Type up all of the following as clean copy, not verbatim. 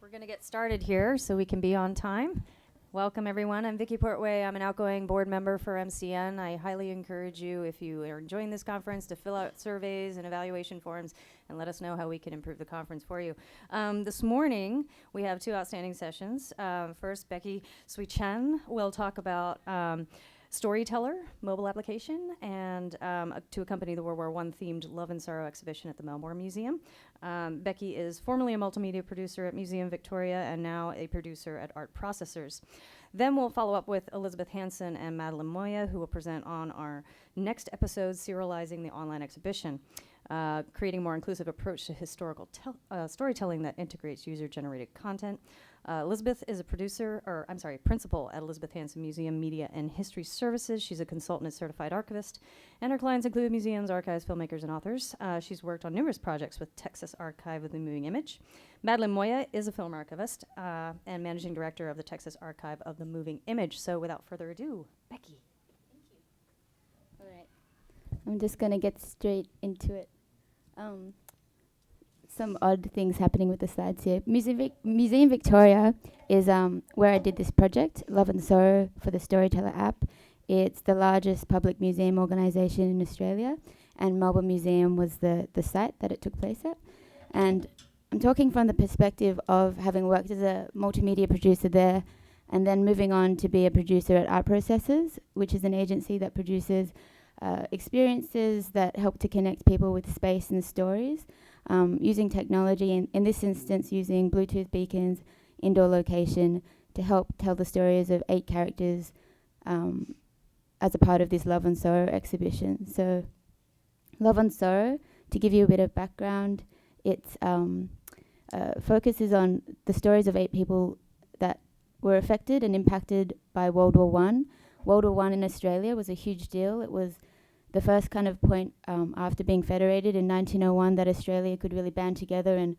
We're going to get started here so we can be on time. Welcome, everyone. I'm Vicki Portway. I'm an outgoing board member for MCN. I highly encourage you, if you are enjoying this conference, to fill out surveys and evaluation forms and let us know how we can improve the conference for you. This morning, we have two outstanding sessions. First, Becky Chen will talk about Storyteller mobile application and to accompany the World War I themed Love and Sorrow exhibition at the Melbourne Museum. Becky is formerly a multimedia producer at Museum Victoria and now a producer at Art Processors. Then we'll follow up with Elizabeth Hansen and Madeline Moya, who will present on our next episode, Serializing the Online Exhibition, creating a more inclusive approach to historical storytelling that integrates user-generated content. Elizabeth is a principal at Elizabeth Hansen Museum Media and History Services. She's a consultant and certified archivist, and her clients include museums, archives, filmmakers, and authors. She's worked on numerous projects with Texas Archive of the Moving Image. Madeline Moya is a film archivist and managing director of the Texas Archive of the Moving Image. So without further ado, Becky. All right. I'm just going to get straight into it. Some odd things happening with the slides here. Museum Victoria is where I did this project, Love and Sorrow, for the Storyteller app. It's the largest public museum organisation in Australia, and Melbourne Museum was the site that it took place at. And I'm talking from the perspective of having worked as a multimedia producer there and then moving on to be a producer at Art Processors, which is an agency that produces experiences that help to connect people with space and stories, using technology, and in this instance using Bluetooth beacons, indoor location, to help tell the stories of 8 characters as a part of this Love and Sorrow exhibition. So Love and Sorrow, to give you a bit of background, it focuses on the stories of 8 people that were affected and impacted by World War I. World War I in Australia was a huge deal. It was the first kind of point after being federated in 1901 that Australia could really band together and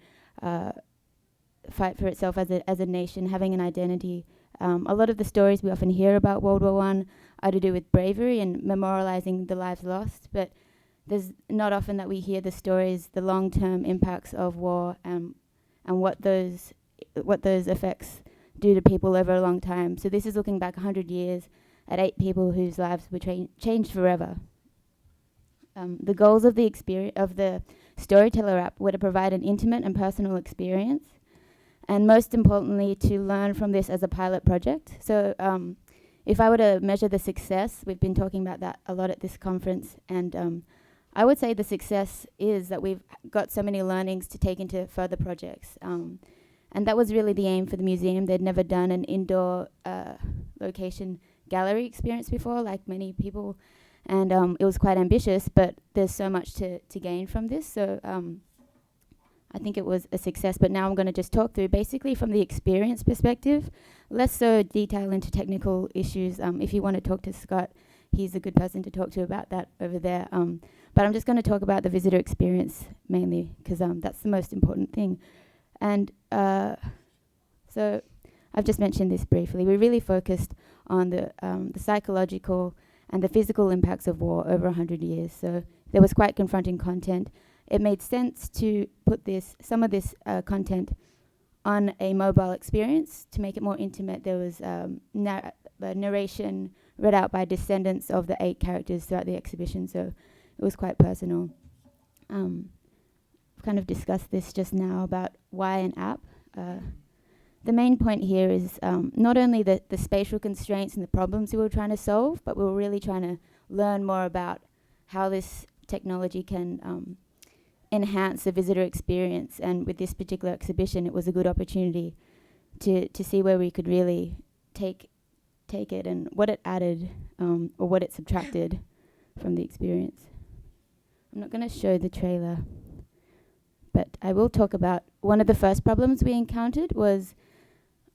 fight for itself as a nation, having an identity. A lot of the stories we often hear about World War I are to do with bravery and memorialising the lives lost, but there's not often that we hear the stories, the long-term impacts of war, and what those effects do to people over a long time. So this is looking back 100 years at 8 people whose lives were changed forever. The goals of the Storyteller app were to provide an intimate and personal experience, and most importantly, to learn from this as a pilot project. So if I were to measure the success, we've been talking about that a lot at this conference, and I would say the success is that we've got so many learnings to take into further projects. And that was really the aim for the museum. They'd never done an indoor location gallery experience before, like many people, and it was quite ambitious, but there's so much to gain from this. So I think it was a success, but now I'm going to just talk through basically from the experience perspective, less so detail into technical issues. If you want to talk to Scott, he's a good person to talk to about that over there. But I'm just going to talk about the visitor experience mainly, because that's the most important thing. And so I've just mentioned this briefly. We really focused on the psychological and the physical impacts of war over 100 years. So there was quite confronting content. It made sense to put some of this content on a mobile experience to make it more intimate. There was narration read out by descendants of the 8 characters throughout the exhibition, so it was quite personal. I've kind of discussed this just now about why an app. The main point here is not only the spatial constraints and the problems we were trying to solve, but we were really trying to learn more about how this technology can enhance the visitor experience. And with this particular exhibition, it was a good opportunity to see where we could really take it and what it added or what it subtracted from the experience. I'm not going to show the trailer, but I will talk about one of the first problems we encountered was,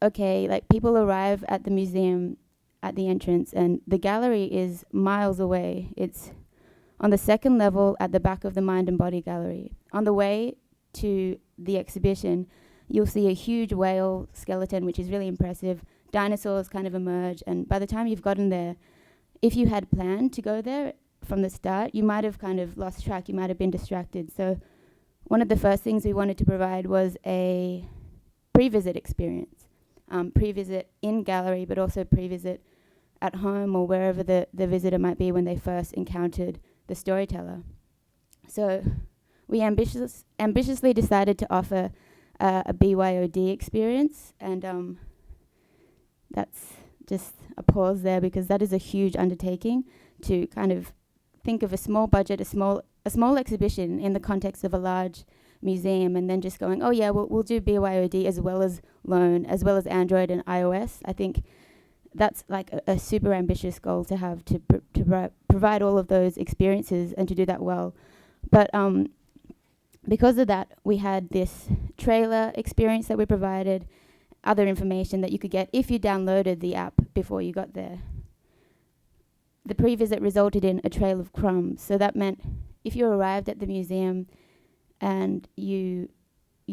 like people arrive at the museum at the entrance and the gallery is miles away. It's on the 2nd level at the back of the Mind and Body Gallery. On the way to the exhibition, you'll see a huge whale skeleton, which is really impressive. Dinosaurs kind of emerge, and by the time you've gotten there, if you had planned to go there from the start, you might have kind of lost track, you might have been distracted. So one of the first things we wanted to provide was a pre-visit experience, pre-visit in gallery, but also pre-visit at home or wherever the visitor might be when they first encountered the storyteller. So we ambitiously decided to offer a BYOD experience, and that's just a pause there, because that is a huge undertaking to kind of think of a small budget, a small exhibition in the context of a large museum, and then just going, oh yeah, we'll do BYOD as well as Loan, as well as Android and iOS. I think that's like a super ambitious goal to have, to provide all of those experiences and to do that well. But because of that, we had this trailer experience that we provided, other information that you could get if you downloaded the app before you got there. The pre-visit resulted in a trail of crumbs. So that meant if you arrived at the museum and you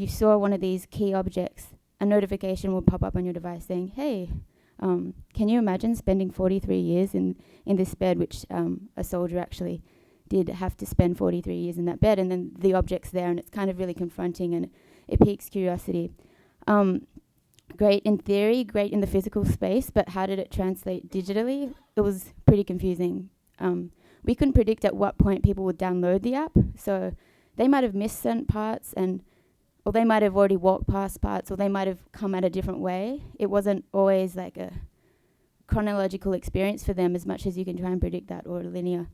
saw one of these key objects, a notification will pop up on your device saying, hey, can you imagine spending 43 years in this bed, which a soldier actually did have to spend 43 years in that bed, and then the object's there, and it's kind of really confronting, and it piques curiosity. Great in theory, great in the physical space, but how did it translate digitally? It was pretty confusing. We couldn't predict at what point people would download the app, so they might have missed certain parts, or they might have already walked past parts, or they might have come at a different way. It wasn't always like a chronological experience for them as much as you can try and predict that, or a linear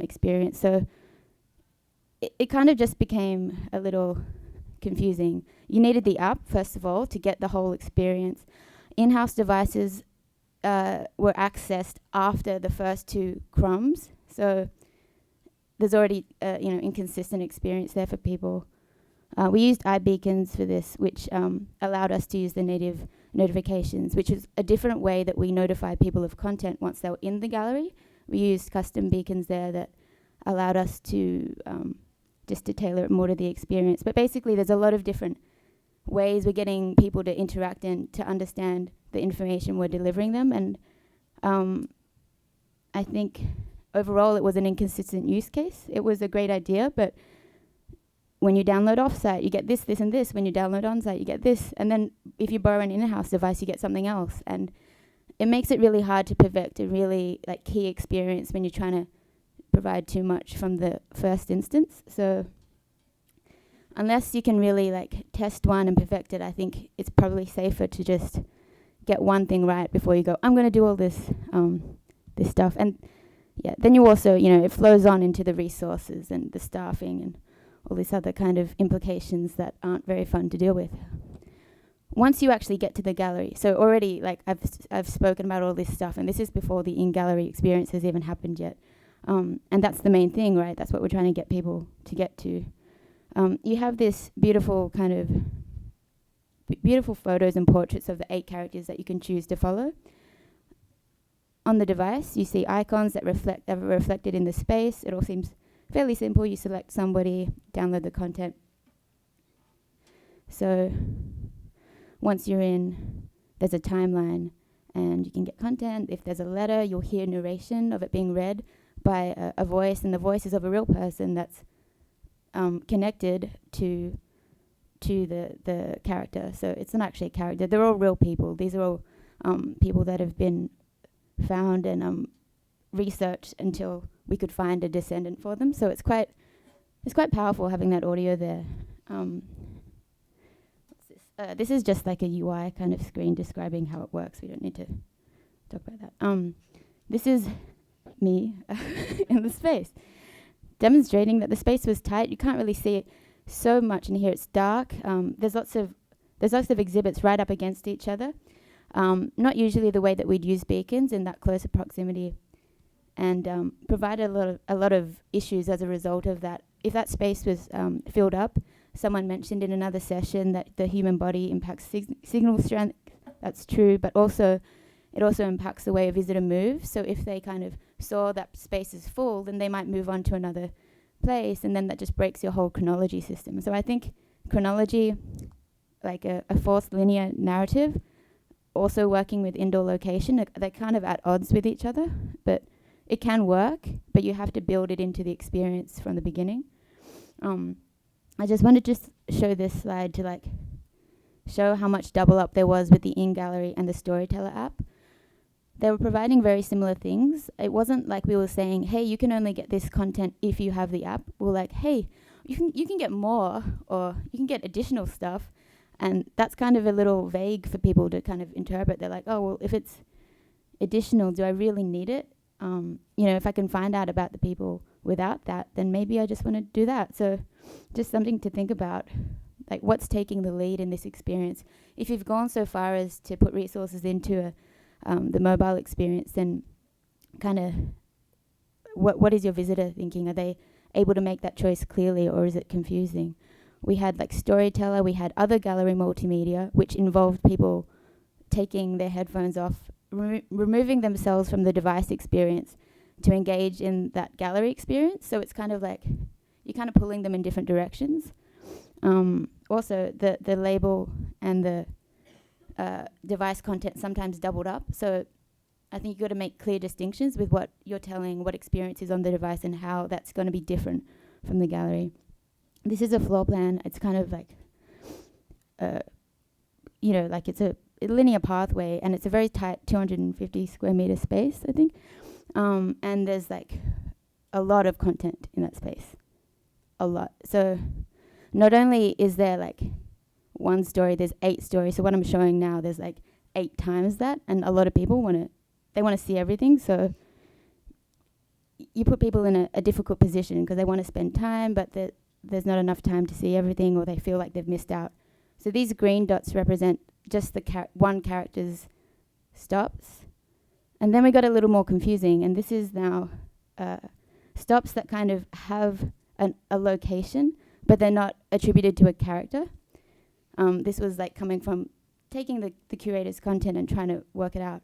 experience. So it kind of just became a little confusing. You needed the app, first of all, to get the whole experience. In-house devices were accessed after the first two crumbs, so there's already inconsistent experience there for people. We used iBeacons for this, which allowed us to use the native notifications, which is a different way that we notify people of content once they were in the gallery. We used custom beacons there that allowed us to just to tailor it more to the experience. But basically, there's a lot of different ways we're getting people to interact and to understand the information we're delivering them. And I think overall it was an inconsistent use case. It was a great idea, but when you download offsite, you get this, this, and this. When you download onsite, you get this. And then if you borrow an in-house device, you get something else. And it makes it really hard to perfect a really key experience when you're trying to provide too much from the first instance. So unless you can really test one and perfect it, I think it's probably safer to just get one thing right before you go, I'm going to do all this stuff. And yeah, then you also, it flows on into the resources and the staffing and all these other kind of implications that aren't very fun to deal with. Once you actually get to the gallery, so already I've spoken about all this stuff, and this is before the in-gallery experience has even happened yet. And that's the main thing, right? That's what we're trying to get people to get to. You have this beautiful kind of beautiful photos and portraits of the 8 characters that you can choose to follow. On the device, you see icons that are reflected in the space. It all seems fairly simple. You select somebody, download the content. So once you're in, there's a timeline and you can get content. If there's a letter, you'll hear narration of it being read by a voice, and the voice is of a real person that's connected to the character. So it's not actually a character. They're all real people. These are all people that have been found and researched until we could find a descendant for them. So it's quite powerful having that audio there. What's this? This is just like a UI kind of screen describing how it works. We don't need to talk about that. This is me in the space, demonstrating that the space was tight. You can't really see it so much in here. It's dark. There's lots of exhibits right up against each other. Not usually the way that we'd use beacons in that closer proximity, and provided a lot of issues as a result of that. If that space was filled up, someone mentioned in another session that the human body impacts signal strength. That's true, but it also impacts the way a visitor moves. So if they kind of saw that space is full, then they might move on to another place, and then that just breaks your whole chronology system. So I think chronology, like a forced linear narrative, also working with indoor location, they're kind of at odds with each other, but it can work, but you have to build it into the experience from the beginning. I just wanted to show this slide to show how much double up there was with the in-gallery and the Storyteller app. They were providing very similar things. It wasn't like we were saying, hey, you can only get this content if you have the app. We were like, hey, you can get more, or you can get additional stuff. And that's kind of a little vague for people to kind of interpret. They're like, oh, well, if it's additional, do I really need it? If I can find out about the people without that, then maybe I just want to do that. So just something to think about, like what's taking the lead in this experience. If you've gone so far as to put resources into the mobile experience, then kind of what is your visitor thinking? Are they able to make that choice clearly, or is it confusing? We had like Storyteller, we had other gallery multimedia, which involved people taking their headphones off, removing themselves from the device experience to engage in that gallery experience. So it's kind of like you're kind of pulling them in different directions. Also, the label and the device content sometimes doubled up. So I think you've got to make clear distinctions with what you're telling, what experience is on the device, and how that's going to be different from the gallery. This is a floor plan. It's kind of like, like it's a linear pathway, and it's a very tight 250 square meter space, I think. And there's like a lot of content in that space. A lot. So not only is there like one story, there's 8 stories. So what I'm showing now, there's like 8 times that, and a lot of people want to see everything. So you put people in a difficult position because they want to spend time, but there's not enough time to see everything, or they feel like they've missed out. So these green dots represent just the one character's stops. And then we got a little more confusing, and this is now stops that kind of have a location, but they're not attributed to a character. This was like coming from taking the curator's content and trying to work it out.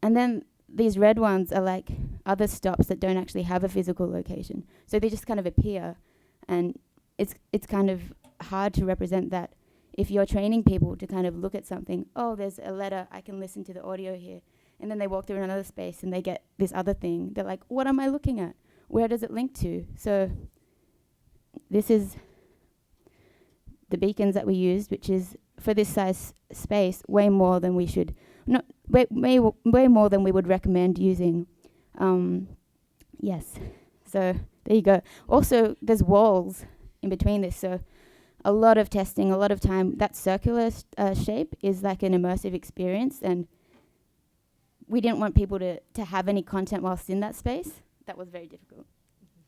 And then these red ones are like other stops that don't actually have a physical location. So they just kind of appear, and it's kind of hard to represent that. If you're training people to kind of look at something, oh, there's a letter, I can listen to the audio here. And then they walk through another space and they get this other thing. They're like, what am I looking at? Where does it link to? So this is the beacons that we used, which is for this size space, way more than we should, way more than we would recommend using. Yes, so there you go. Also, there's walls in between this, so a lot of testing, a lot of time. That circular shape is like an immersive experience, and we didn't want people to have any content whilst in that space. That was very difficult.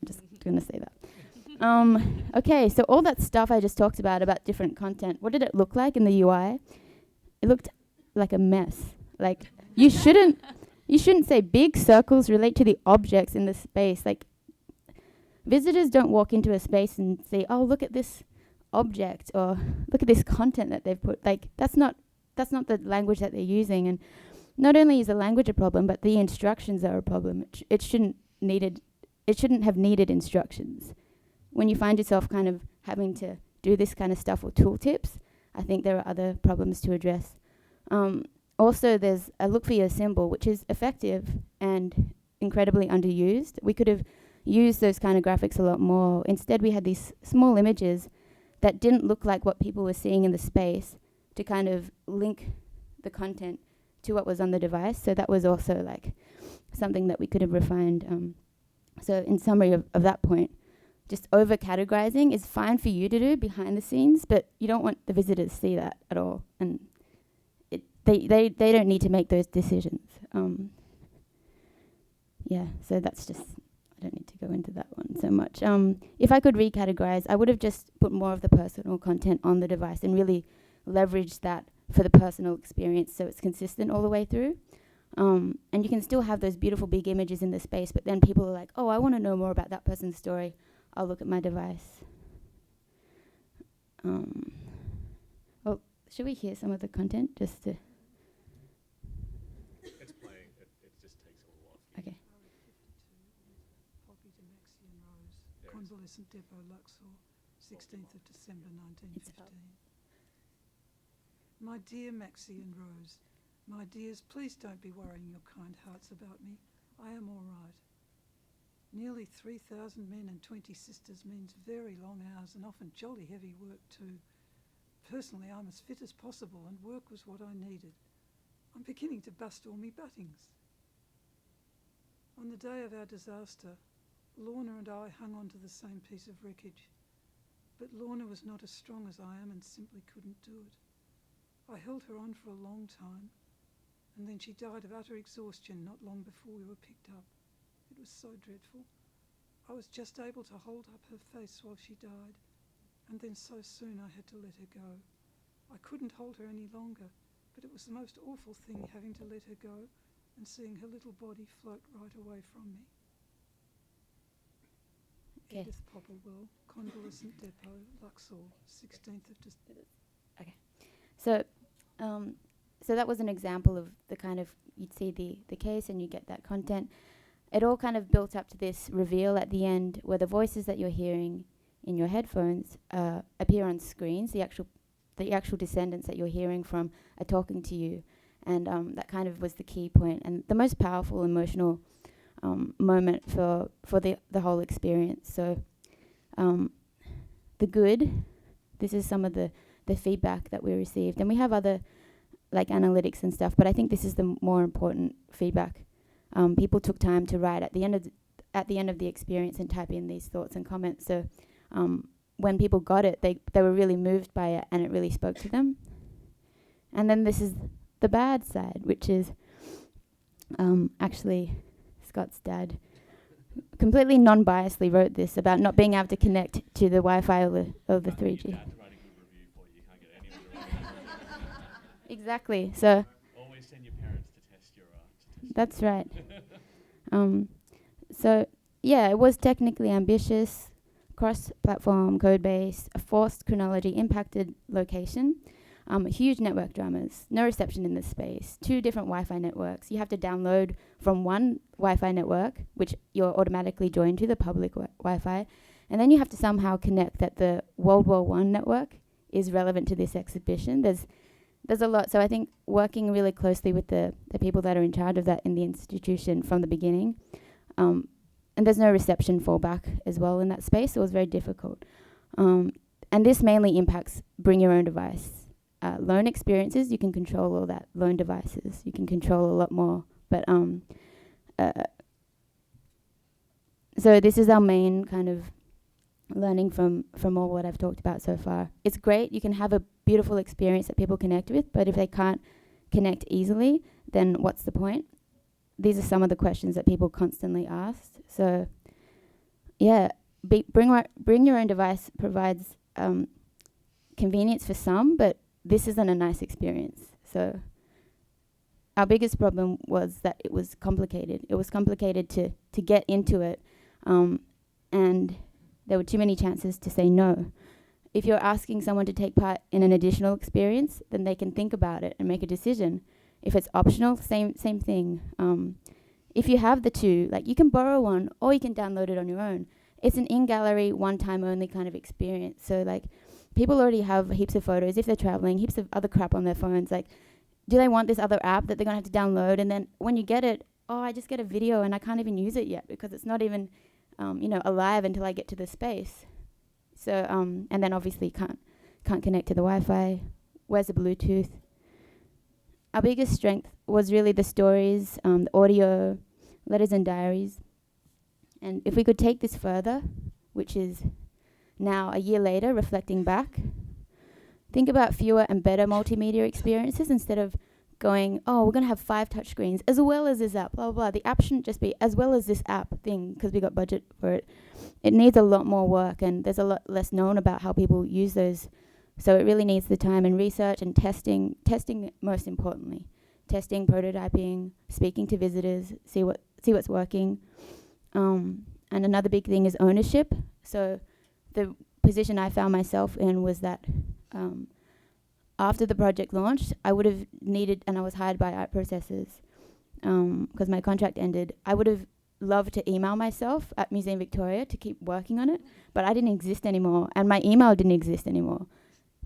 I'm just going to say that. Okay, so all that stuff I just talked about different content, what did it look like in the UI? It looked like a mess. Like, you shouldn't say big circles relate to the objects in the space. Like, visitors don't walk into a space and say, oh, look at this object, or look at this content that they've put. Like, that's not the language that they're using. And not only is the language a problem, but the instructions are a problem. It shouldn't have needed instructions. When you find yourself kind of having to do this kind of stuff or tooltips, I think there are other problems to address. Also, there's a look for your symbol, which is effective and incredibly underused. We could have used those kind of graphics a lot more. Instead, we had these small images that didn't look like what people were seeing in the space to kind of link the content to what was on the device. So that was also like something that we could have refined. So in summary of that point, just over-categorizing is fine for you to do behind the scenes, but you don't want the visitors to see that at all. And they don't need to make those decisions. So that's just, I don't need to go into that one so much. If I could recategorize, I would have just put more of the personal content on the device and really leverage that for the personal experience so it's consistent all the way through. And you can still have those beautiful big images in the space, but then people are like, oh, I want to know more about that person's story. I'll look at my device. Should we hear some of the content just to... It's playing. It just takes a little while. Okay. Poppy to Maxie and Rose, Convalescent Depot, Luxor, 16th of December 1915. My dear Maxie and Rose, my dears, please don't be worrying your kind hearts about me. I am all right. Nearly 3,000 men and 20 sisters means very long hours and often jolly heavy work too. Personally, I'm as fit as possible and work was what I needed. I'm beginning to bust all me buttings. On the day of our disaster, Lorna and I hung on to the same piece of wreckage. But Lorna was not as strong as I am and simply couldn't do it. I held her on for a long time, and then she died of utter exhaustion not long before we were picked up. It was so dreadful. I was just able to hold up her face while she died, and then so soon I had to let her go. I couldn't hold her any longer, but it was the most awful thing having to let her go and seeing her little body float right away from me. Okay. Edith Popplewell, Convalescent Depot, Luxor, 16th of December. So that was an example of the kind of, you'd see the case and you get that content. It all kind of built up to this reveal at the end where the voices that you're hearing in your headphones appear on screens. The actual descendants that you're hearing from are talking to you. And that kind of was the key point and the most powerful emotional moment for the whole experience. So the good, this is some of the feedback that we received. And we have other like analytics and stuff, but I think this is the more important feedback. People took time to write at the end of the experience and type in these thoughts and comments. So when people got it, they were really moved by it and it really spoke to them. And then this is the bad side, which is actually Scott's dad completely non-biasedly wrote this about not being able to connect to the Wi-Fi of the 3G. Your dad to write a good review for you. You can't get anyone to write a Exactly. So Always send your parents to test your that's right. So yeah, it was technically ambitious, cross-platform code base, a forced chronology, impacted location, huge network dramas, no reception in this space, 2 different Wi-Fi networks. You have to download from one Wi-Fi network, which you're automatically joined to, the public Wi-Fi, and then you have to somehow connect that the World War I network is relevant to this exhibition. There's a lot. So I think working really closely with the people that are in charge of that in the institution from the beginning, and there's no reception fallback as well in that space, so it was very difficult. And this mainly impacts bring your own device. Loan experiences, you can control all that. Loan devices, you can control a lot more. But so this is our main kind of learning from all what I've talked about so far. It's great, you can have a beautiful experience that people connect with, but if they can't connect easily, then what's the point? These are some of the questions that people constantly asked. So yeah, bring your own device provides convenience for some, but this isn't a nice experience. So our biggest problem was that it was complicated. It was complicated to get into it, and there were too many chances to say no. If you're asking someone to take part in an additional experience, then they can think about it and make a decision. If it's optional, same thing. If you have the 2, like you can borrow one or you can download it on your own. It's an in-gallery, one-time only kind of experience. So like people already have heaps of photos if they're traveling, heaps of other crap on their phones. Like, do they want this other app that they're gonna have to download? And then when you get it, I just get a video and I can't even use it yet because it's not even alive until I get to the space. So and then obviously can't connect to the Wi-Fi. Where's the Bluetooth? Our biggest strength was really the stories, the audio, letters and diaries. And if we could take this further, which is now a year later, reflecting back, think about fewer and better multimedia experiences instead of going, we're going to have 5 touchscreens as well as this app, blah, blah, blah. The app shouldn't just be as well as this app thing because we got budget for it. It needs a lot more work and there's a lot less known about how people use those. So it really needs the time and research and testing most importantly. Testing, prototyping, speaking to visitors, see what's working. And another big thing is ownership. So the position I found myself in was that after the project launched, I would have needed, and I was hired by art processors because my contract ended, I would have loved to email myself at Museum Victoria to keep working on it, but I didn't exist anymore, and my email didn't exist anymore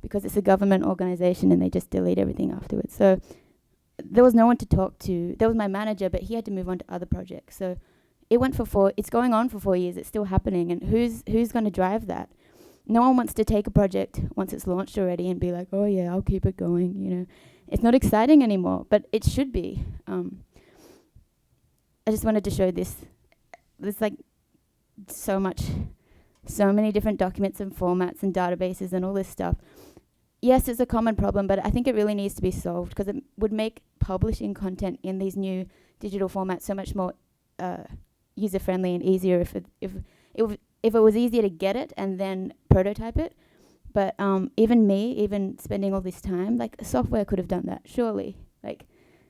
because it's a government organization and they just delete everything afterwards. So there was no one to talk to. There was my manager, but he had to move on to other projects. So it's going on for 4 years. It's still happening, and who's going to drive that? no one wants to take a project once it's launched already and be like, oh yeah, I'll keep it going, you know. It's not exciting anymore, but it should be. I just wanted to show this. There's like so many different documents and formats and databases and all this stuff. Yes, it's a common problem, but I think it really needs to be solved because it would make publishing content in these new digital formats so much more user-friendly and easier if it was easier to get it and then prototype it. But even spending all this time, like software could have done that, surely. Like,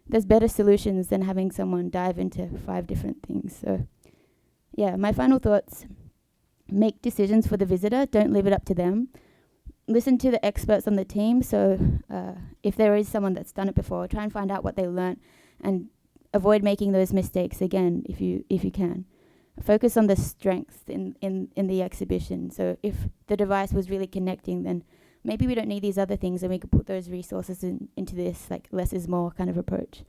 there's better solutions than having someone dive into 5 different things. So, yeah, my final thoughts: make decisions for the visitor. Don't leave it up to them. Listen to the experts on the team. So, if there is someone that's done it before, try and find out what they learnt, and avoid making those mistakes again if you can. Focus on the strengths in the exhibition. So if the device was really connecting, then maybe we don't need these other things and we could put those resources into this, like, less is more kind of approach.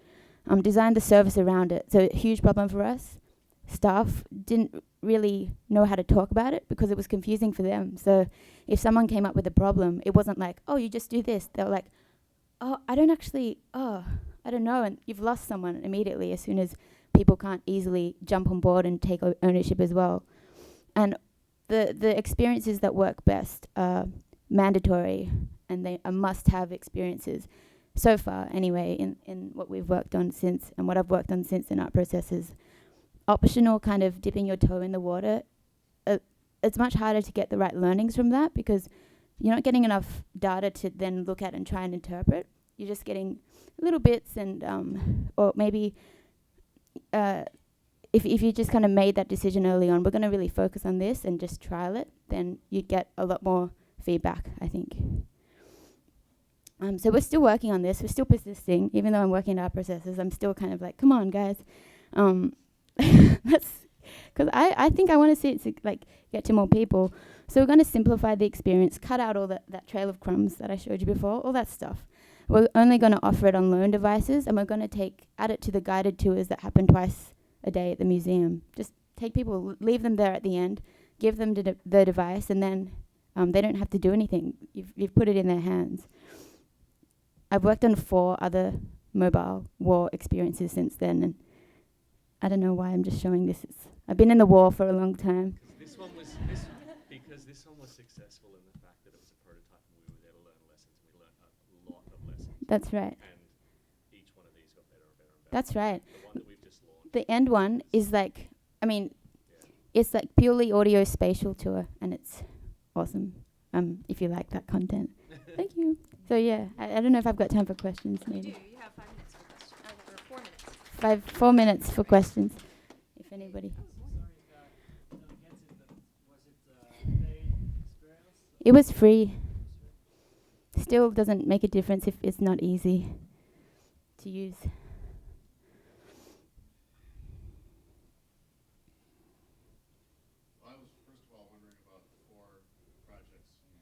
Design the service around it. So a huge problem for us. Staff didn't really know how to talk about it because it was confusing for them. So if someone came up with a problem, it wasn't like, oh, you just do this. They were like, oh, I don't know. And you've lost someone immediately as soon as people can't easily jump on board and take ownership as well. And the experiences that work best are mandatory, and they are must-have experiences. So far, anyway, in what we've worked on since, and what I've worked on since in art processes. Optional kind of dipping your toe in the water, it's much harder to get the right learnings from that because you're not getting enough data to then look at and try and interpret. You're just getting little bits and, or maybe if you just kind of made that decision early on, we're going to really focus on this and just trial it, then you'd get a lot more feedback, I think. So we're still working on this. We're still persisting. Even though I'm working in art processes, I'm still kind of like, come on, guys. That's because I think I want to see it get to more people. So we're going to simplify the experience, cut out all that trail of crumbs that I showed you before, all that stuff. We're only going to offer it on loan devices, and we're going to add it to the guided tours that happen twice a day at the museum. Just take people, leave them there at the end, give them the device, and then they don't have to do anything. You've put it in their hands. I've worked on 4 other mobile war experiences since then, and I don't know why I'm just showing this. I've been in the war for a long time. This one was successful in the fact that it was a prototype and we were there to learn lessons. We learned a lot of lessons. That's right. And each one of these got better and better and better. That's right. The one that we've just launched. The end one is like, it's like purely audio spatial tour, and it's awesome. If you like that content. Thank you. So yeah, I don't know if I've got time for questions. Maybe. You do. You have 5 minutes for questions. Or 4 minutes. 4 minutes for questions, if anybody. It was free. Still doesn't make a difference if it's not easy to use. Well, I was first of all wondering about the 4 projects you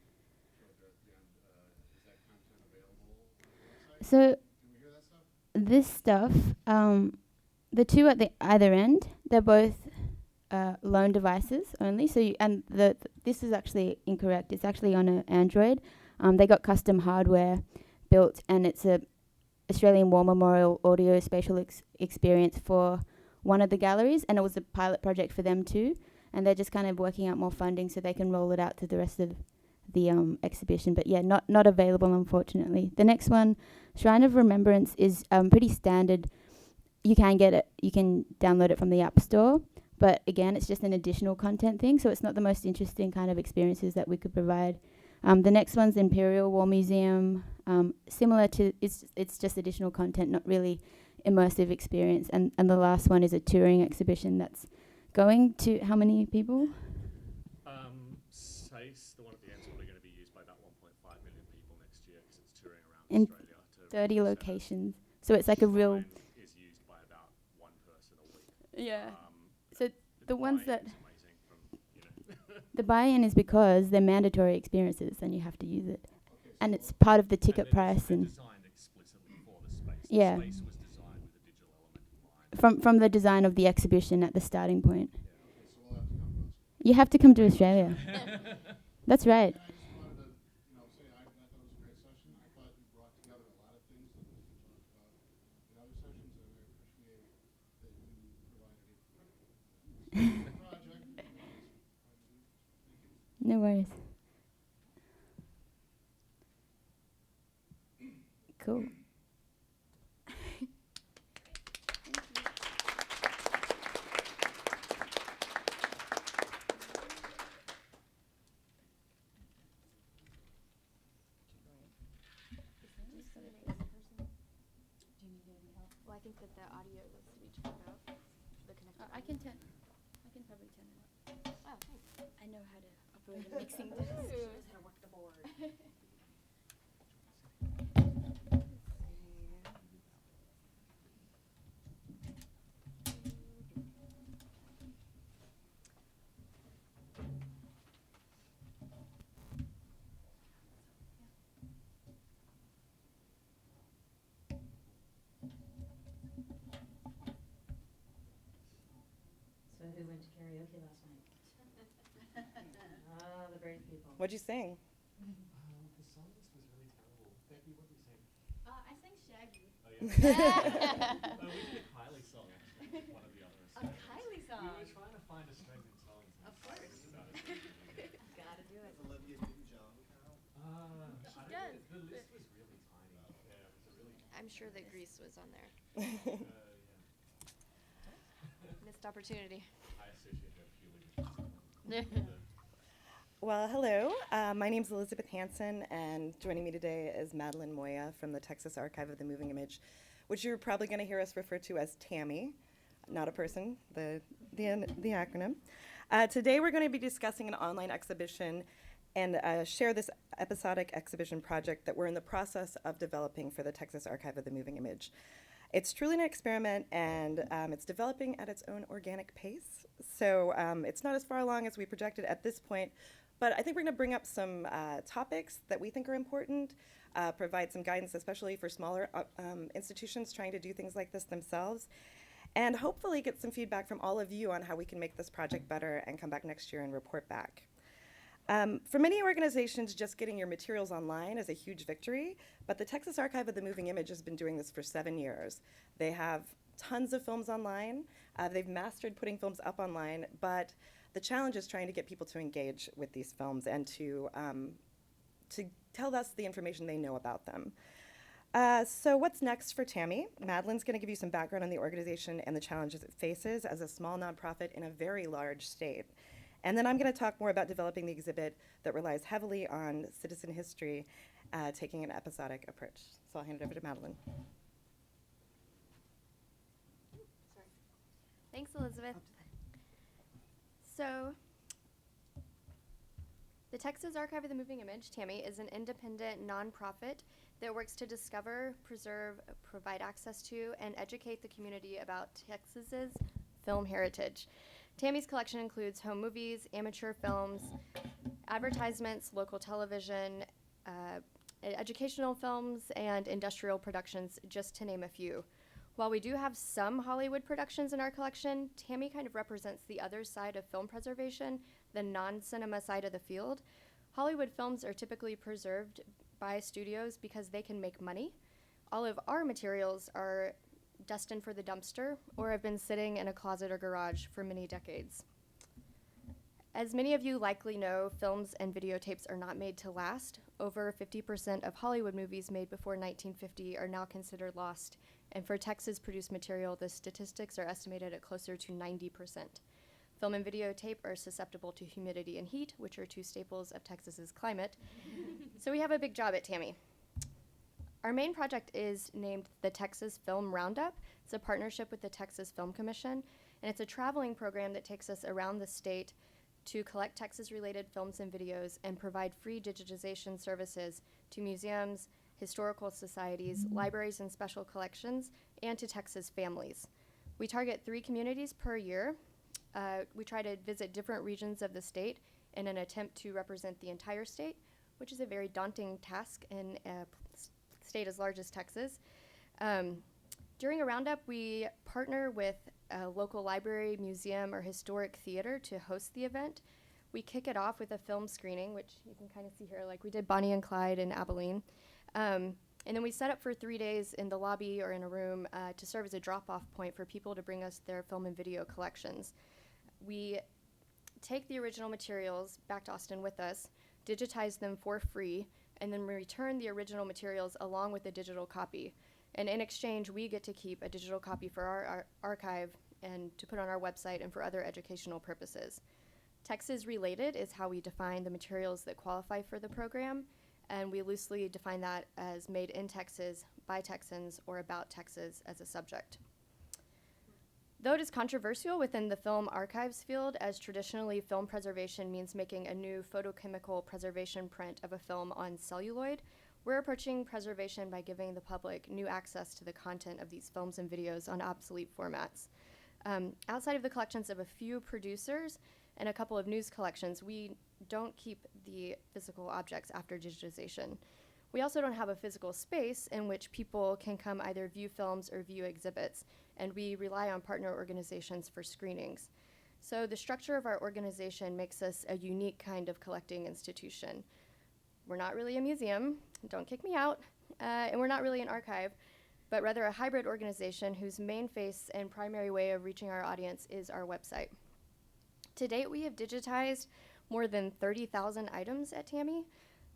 showed there at the end. Is that content available on the website? So Can we hear that stuff? this stuff, the 2 at the either end, they're both loan devices only. So this is actually incorrect. It's actually on an Android. They got custom hardware built, and it's a Australian War Memorial audio spatial experience for one of the galleries, and it was a pilot project for them too. And they're just kind of working out more funding so they can roll it out to the rest of the exhibition. But yeah, not available, unfortunately. The next one, Shrine of Remembrance, is pretty standard. You can get it. You can download it from the App Store. But again, it's just an additional content thing, so it's not the most interesting kind of experiences that we could provide. The next one's Imperial War Museum. Similar to, it's just additional content, not really immersive experience. And the last one is a touring exhibition that's going to how many people? SACE, the one at the end, is probably going to be used by about 1.5 million people next year because it's touring around In Australia. To 30 locations. So it's like a real... Shrine is used by about 1 person a week. Yeah. So the ones that... buy-in is amazing from, The buy-in is because they're mandatory experiences and you have to use it. Okay, And so it's part of the And ticket price. they're And designed explicitly for the space. Yeah. The space was designed with a digital element in mind. from the design of the exhibition at the starting point. okay, so we'll have to come to us. You have to come to Australia. That's right. And I just wanted to, say I thought it was a great session. I thought you brought together a lot of things that we talked about in other sessions, and I appreciate that you provided a project. No worries. Cool. Well, I think that the audio needs to be turned up. The connector. I can probably turn it up. Oh, thanks. I know how to operate a mixing desk. How to work the board. So who went to karaoke last night? Oh, the brave people. What'd you sing? The song list was really terrible. Becky, what did you sing? I sang Shaggy. Oh, yeah. We did a Kylie song, actually, one of the other A Kylie song. We were trying to find a strength in songs. Of course. Gotta do it. Olivia Newton-John, She does. The list was really tiny. Yeah, it was a really I'm sure that Grease was on there. yeah. Missed opportunity. I associate her purely with Well, hello. My name's Elizabeth Hansen, and joining me today is Madeline Moya from the Texas Archive of the Moving Image, which you're probably going to hear us refer to as Tammy, not a person, the acronym. Today we're going to be discussing an online exhibition and share this episodic exhibition project that we're in the process of developing for the Texas Archive of the Moving Image. It's truly an experiment, and it's developing at its own organic pace. So it's not as far along as we projected at this point, but I think we're going to bring up some topics that we think are important, provide some guidance, especially for smaller institutions trying to do things like this themselves, and hopefully get some feedback from all of you on how we can make this project better and come back next year and report back. For many organizations, just getting your materials online is a huge victory, but the Texas Archive of the Moving Image has been doing this for 7 years. They have tons of films online. They've mastered putting films up online, but the challenge is trying to get people to engage with these films and to tell us the information they know about them. So what's next for Tammy? Madeline's going to give you some background on the organization and the challenges it faces as a small nonprofit in a very large state. And then I'm going to talk more about developing the exhibit that relies heavily on citizen history, taking an episodic approach. So I'll hand it over to Madeline. Sorry. Thanks, Elizabeth. So, the Texas Archive of the Moving Image, Tammy, is an independent nonprofit that works to discover, preserve, provide access to, and educate the community about Texas's film heritage. Tammy's collection includes home movies, amateur films, advertisements, local television, educational films, and industrial productions, just to name a few. While we do have some Hollywood productions in our collection, Tammy kind of represents the other side of film preservation, the non-cinema side of the field. Hollywood films are typically preserved by studios because they can make money. All of our materials are destined for the dumpster or have been sitting in a closet or garage for many decades. As many of you likely know, films and videotapes are not made to last. Over 50% of Hollywood movies made before 1950 are now considered lost, and for Texas-produced material, the statistics are estimated at closer to 90%. Film and videotape are susceptible to humidity and heat, which are two staples of Texas's climate. So we have a big job at Tammy. Our main project is named the Texas Film Roundup. It's a partnership with the Texas Film Commission, and it's a traveling program that takes us around the state to collect Texas-related films and videos and provide free digitization services to museums, historical societies, libraries and special collections, and to Texas families. We target 3 communities per year. We try to visit different regions of the state in an attempt to represent the entire state, which is a very daunting task in a state as large as Texas. During a roundup, we partner with a local library, museum, or historic theater to host the event. We kick it off with a film screening, which you can kind of see here, like we did Bonnie and Clyde in Abilene. And then we set up for 3 days in the lobby or in a room to serve as a drop-off point for people to bring us their film and video collections. We take the original materials back to Austin with us, digitize them for free, and then return the original materials along with a digital copy. And in exchange, we get to keep a digital copy for our archive and to put on our website and for other educational purposes. Texas related is how we define the materials that qualify for the program, and we loosely define that as made in Texas, by Texans, or about Texas as a subject. Though it is controversial within the film archives field, as traditionally film preservation means making a new photochemical preservation print of a film on celluloid, we're approaching preservation by giving the public new access to the content of these films and videos on obsolete formats. Outside of the collections of a few producers and a couple of news collections, we don't keep the physical objects after digitization. We also don't have a physical space in which people can come either view films or view exhibits, and we rely on partner organizations for screenings. So the structure of our organization makes us a unique kind of collecting institution. We're not really a museum, don't kick me out, and we're not really an archive, but rather a hybrid organization whose main face and primary way of reaching our audience is our website. To date, we have digitized more than 30,000 items at Tammy,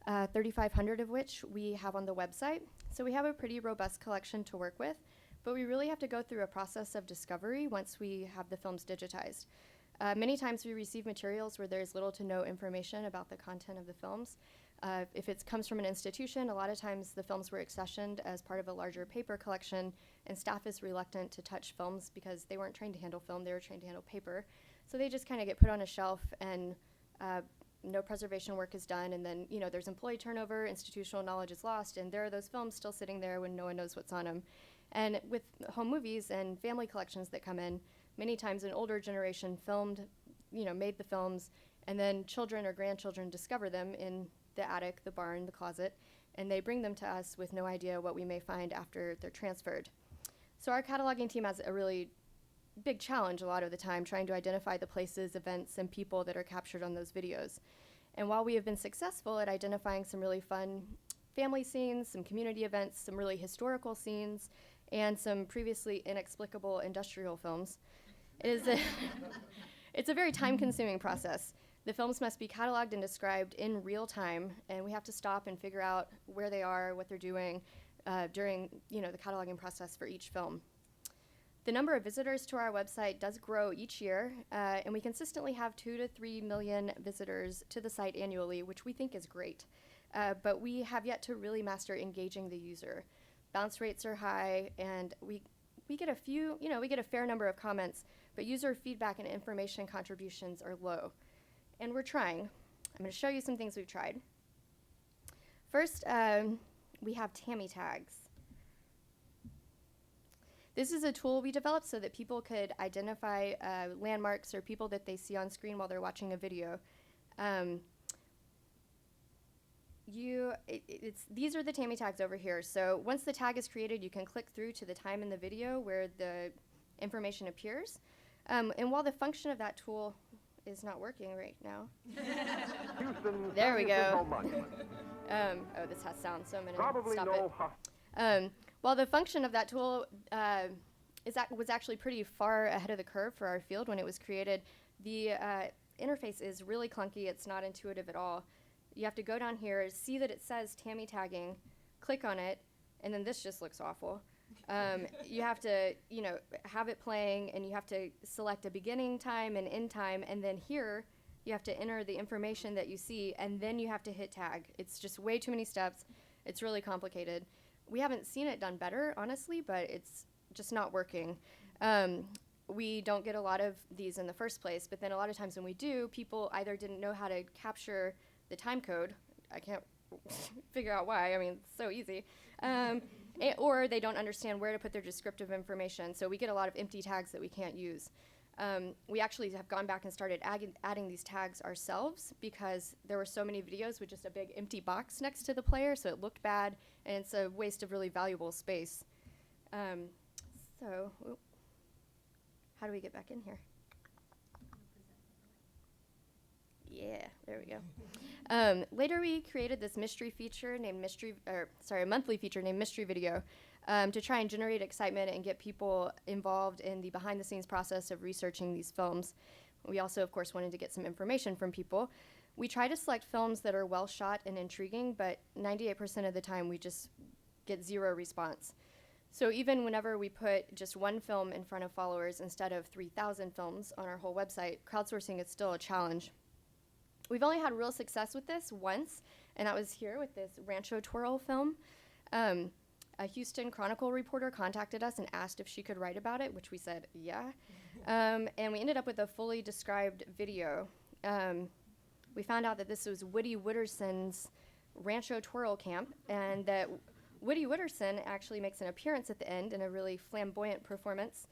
3,500 of which we have on the website. So we have a pretty robust collection to work with, but we really have to go through a process of discovery once we have the films digitized. Many times we receive materials where there's little to no information about the content of the films. If it comes from an institution, a lot of times the films were accessioned as part of a larger paper collection, and staff is reluctant to touch films because they weren't trained to handle film, they were trained to handle paper. So they just kind of get put on a shelf and no preservation work is done, and then there's employee turnover, institutional knowledge is lost, and there are those films still sitting there when no one knows what's on them. And with home movies and family collections that come in, many times an older generation filmed, made the films, and then children or grandchildren discover them in the attic, the barn, the closet, and they bring them to us with no idea what we may find after they're transferred. So our cataloging team has a really big challenge a lot of the time trying to identify the places, events, and people that are captured on those videos. And while we have been successful at identifying some really fun family scenes, some community events, some really historical scenes, and some previously inexplicable industrial films, it's a very time-consuming process. The films must be cataloged and described in real time, and we have to stop and figure out where they are, what they're doing during the cataloging process for each film. The number of visitors to our website does grow each year, and we consistently have 2 to 3 million visitors to the site annually, which we think is great. But we have yet to really master engaging the user. Bounce rates are high, and we get a fair number of comments, but user feedback and information contributions are low. And we're trying. I'm going to show you some things we've tried. First, we have Tammy Tags. This is a tool we developed so that people could identify landmarks or people that they see on screen while they're watching a video. These are the Tammy Tags over here. So once the tag is created, you can click through to the time in the video where the information appears. And while the function of that tool is not working right now. Houston, there we go. So much. Oh, this has sound, so I'm going to stop it. While the function of that tool was actually pretty far ahead of the curve for our field when it was created, the interface is really clunky. It's not intuitive at all. You have to go down here, see that it says Tammy tagging, click on it, and then this just looks awful. You have to, have it playing, and you have to select a beginning time and end time, and then here you have to enter the information that you see, and then you have to hit tag. It's just way too many steps. It's really complicated. We haven't seen it done better, honestly, but it's just not working. We don't get a lot of these in the first place, but then a lot of times when we do, people either didn't know how to capture the time code. I can't figure out why. I mean, it's so easy. Or they don't understand where to put their descriptive information. So we get a lot of empty tags that we can't use. We actually have gone back and started adding these tags ourselves because there were so many videos with just a big empty box next to the player, so it looked bad, and it's a waste of really valuable space. How do we get back in here? Yeah, there we go. Later, we created this mystery feature named a monthly feature named Mystery Video, to try and generate excitement and get people involved in the behind-the-scenes process of researching these films. We also, of course, wanted to get some information from people. We try to select films that are well shot and intriguing, but 98% of the time we just get zero response. So even whenever we put just one film in front of followers instead of 3,000 films on our whole website, crowdsourcing is still a challenge. We've only had real success with this once, and that was here with this Rancho Twirl film. A Houston Chronicle reporter contacted us and asked if she could write about it, which we said, yeah. And we ended up with a fully described video. We found out that this was Woody Wooderson's Rancho Twirl camp, and that Woody Wooderson actually makes an appearance at the end in a really flamboyant performance.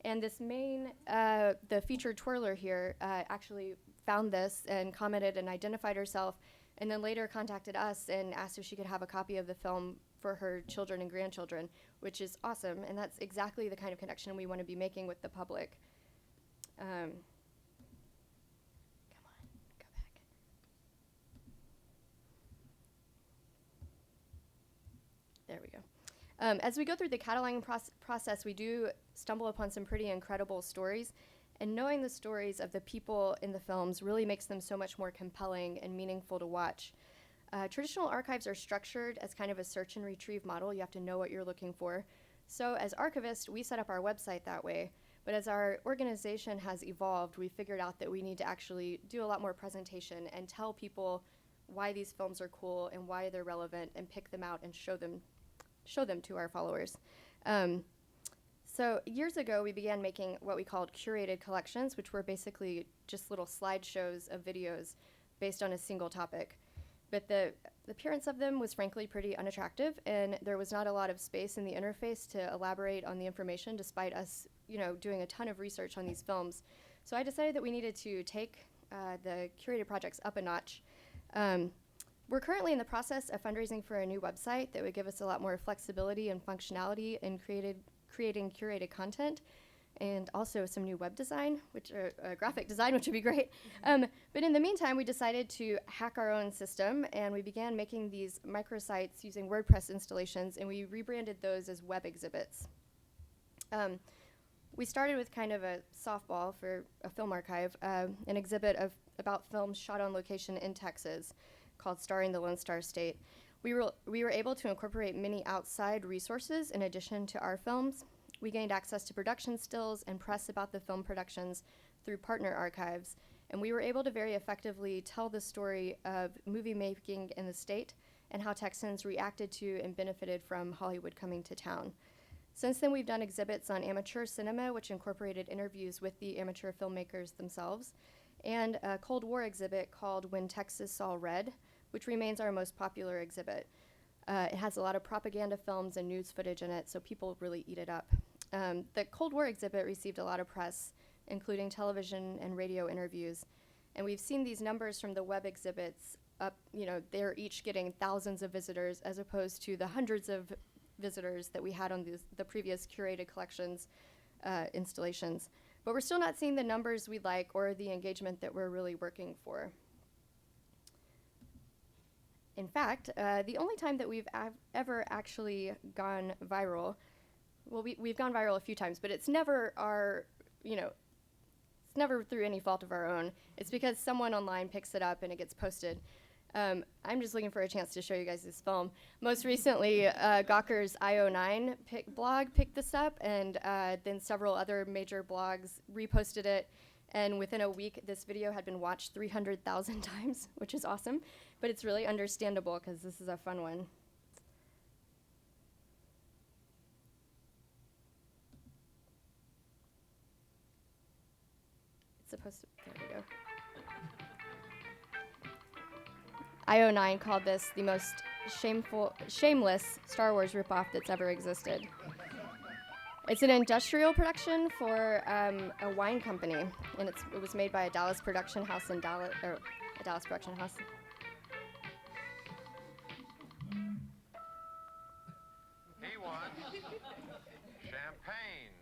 And this the featured twirler here, actually found this and commented and identified herself, and then later contacted us and asked if she could have a copy of the film for her children and grandchildren, which is awesome. And that's exactly the kind of connection we want to be making with the public. Come on, go back. There we go. As we go through the cataloging process, we do stumble upon some pretty incredible stories, and knowing the stories of the people in the films really makes them so much more compelling and meaningful to watch. Traditional archives are structured as kind of a search and retrieve model. You have to know what you're looking for. So as archivists, we set up our website that way. But as our organization has evolved, we figured out that we need to actually do a lot more presentation and tell people why these films are cool and why they're relevant, and pick them out and show them to our followers. So years ago, we began making what we called curated collections, which were basically just little slideshows of videos based on a single topic. But the appearance of them was frankly pretty unattractive, and there was not a lot of space in the interface to elaborate on the information, despite us, doing a ton of research on these films. So I decided that we needed to take the curated projects up a notch. We're currently in the process of fundraising for a new website that would give us a lot more flexibility and functionality in creating curated content, and also some new web design, graphic design, which would be great. But in the meantime, we decided to hack our own system, and we began making these microsites using WordPress installations, and we rebranded those as web exhibits. We started with kind of a softball for a film archive, an exhibit about films shot on location in Texas called Starring the Lone Star State. We were able to incorporate many outside resources in addition to our films. We gained access to production stills and press about the film productions through partner archives, and we were able to very effectively tell the story of movie making in the state and how Texans reacted to and benefited from Hollywood coming to town. Since then, we've done exhibits on amateur cinema, which incorporated interviews with the amateur filmmakers themselves, and a Cold War exhibit called When Texas Saw Red, which remains our most popular exhibit. It has a lot of propaganda films and news footage in it, so people really eat it up. The Cold War exhibit received a lot of press, including television and radio interviews. And we've seen these numbers from the web exhibits up, they're each getting thousands of visitors as opposed to the hundreds of visitors that we had on the previous curated collections installations. But we're still not seeing the numbers we'd like or the engagement that we're really working for. In fact, the only time that we've ever actually gone viral, well, we've gone viral a few times, but it's never it's never through any fault of our own. It's because someone online picks it up and it gets posted. I'm just looking for a chance to show you guys this film. Most recently, Gawker's IO9 blog picked this up, and then several other major blogs reposted it. And within a week, this video had been watched 300,000 times, which is awesome. But it's really understandable because this is a fun one. It's supposed to, there we go. IO9 called this the most shameless Star Wars ripoff that's ever existed. It's an industrial production for a wine company, and it was made by a Dallas production house in Dallas, or a Dallas production house. He wants champagne.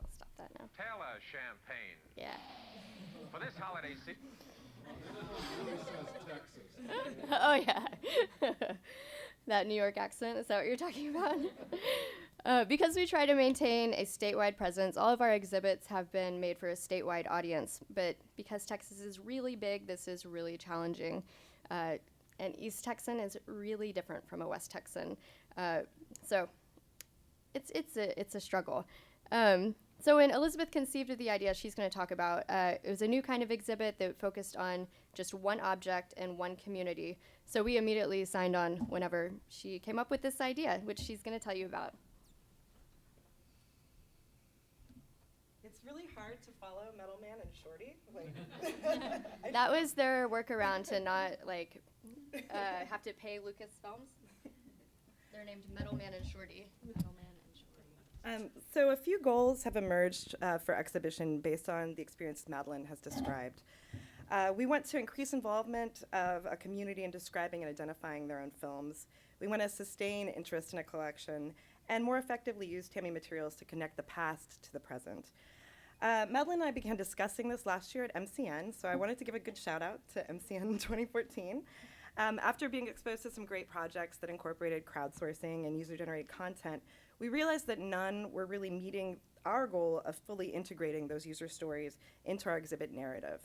I'll stop that now. Tell us champagne. Yeah. For this holiday season. He says Texas. Oh, yeah. That New York accent, is that what you're talking about? Because we try to maintain a statewide presence, all of our exhibits have been made for a statewide audience. But because Texas is really big, this is really challenging. An East Texan is really different from a West Texan. So it's a struggle. So when Elizabeth conceived of the idea she's going to talk about, it was a new kind of exhibit that focused on just one object and one community. So we immediately signed on whenever she came up with this idea, which she's going to tell you about. It's really hard to follow Metal Man and Shorty. Like, That was their workaround to not have to pay Lucasfilms. They're named Metal Man and Shorty. So a few goals have emerged for exhibition based on the experience Madeline has described. We want to increase involvement of a community in describing and identifying their own films. We want to sustain interest in a collection and more effectively use Tammy materials to connect the past to the present. Madeline and I began discussing this last year at MCN, so I wanted to give a good shout out to MCN 2014. After being exposed to some great projects that incorporated crowdsourcing and user-generated content, we realized that none were really meeting our goal of fully integrating those user stories into our exhibit narrative.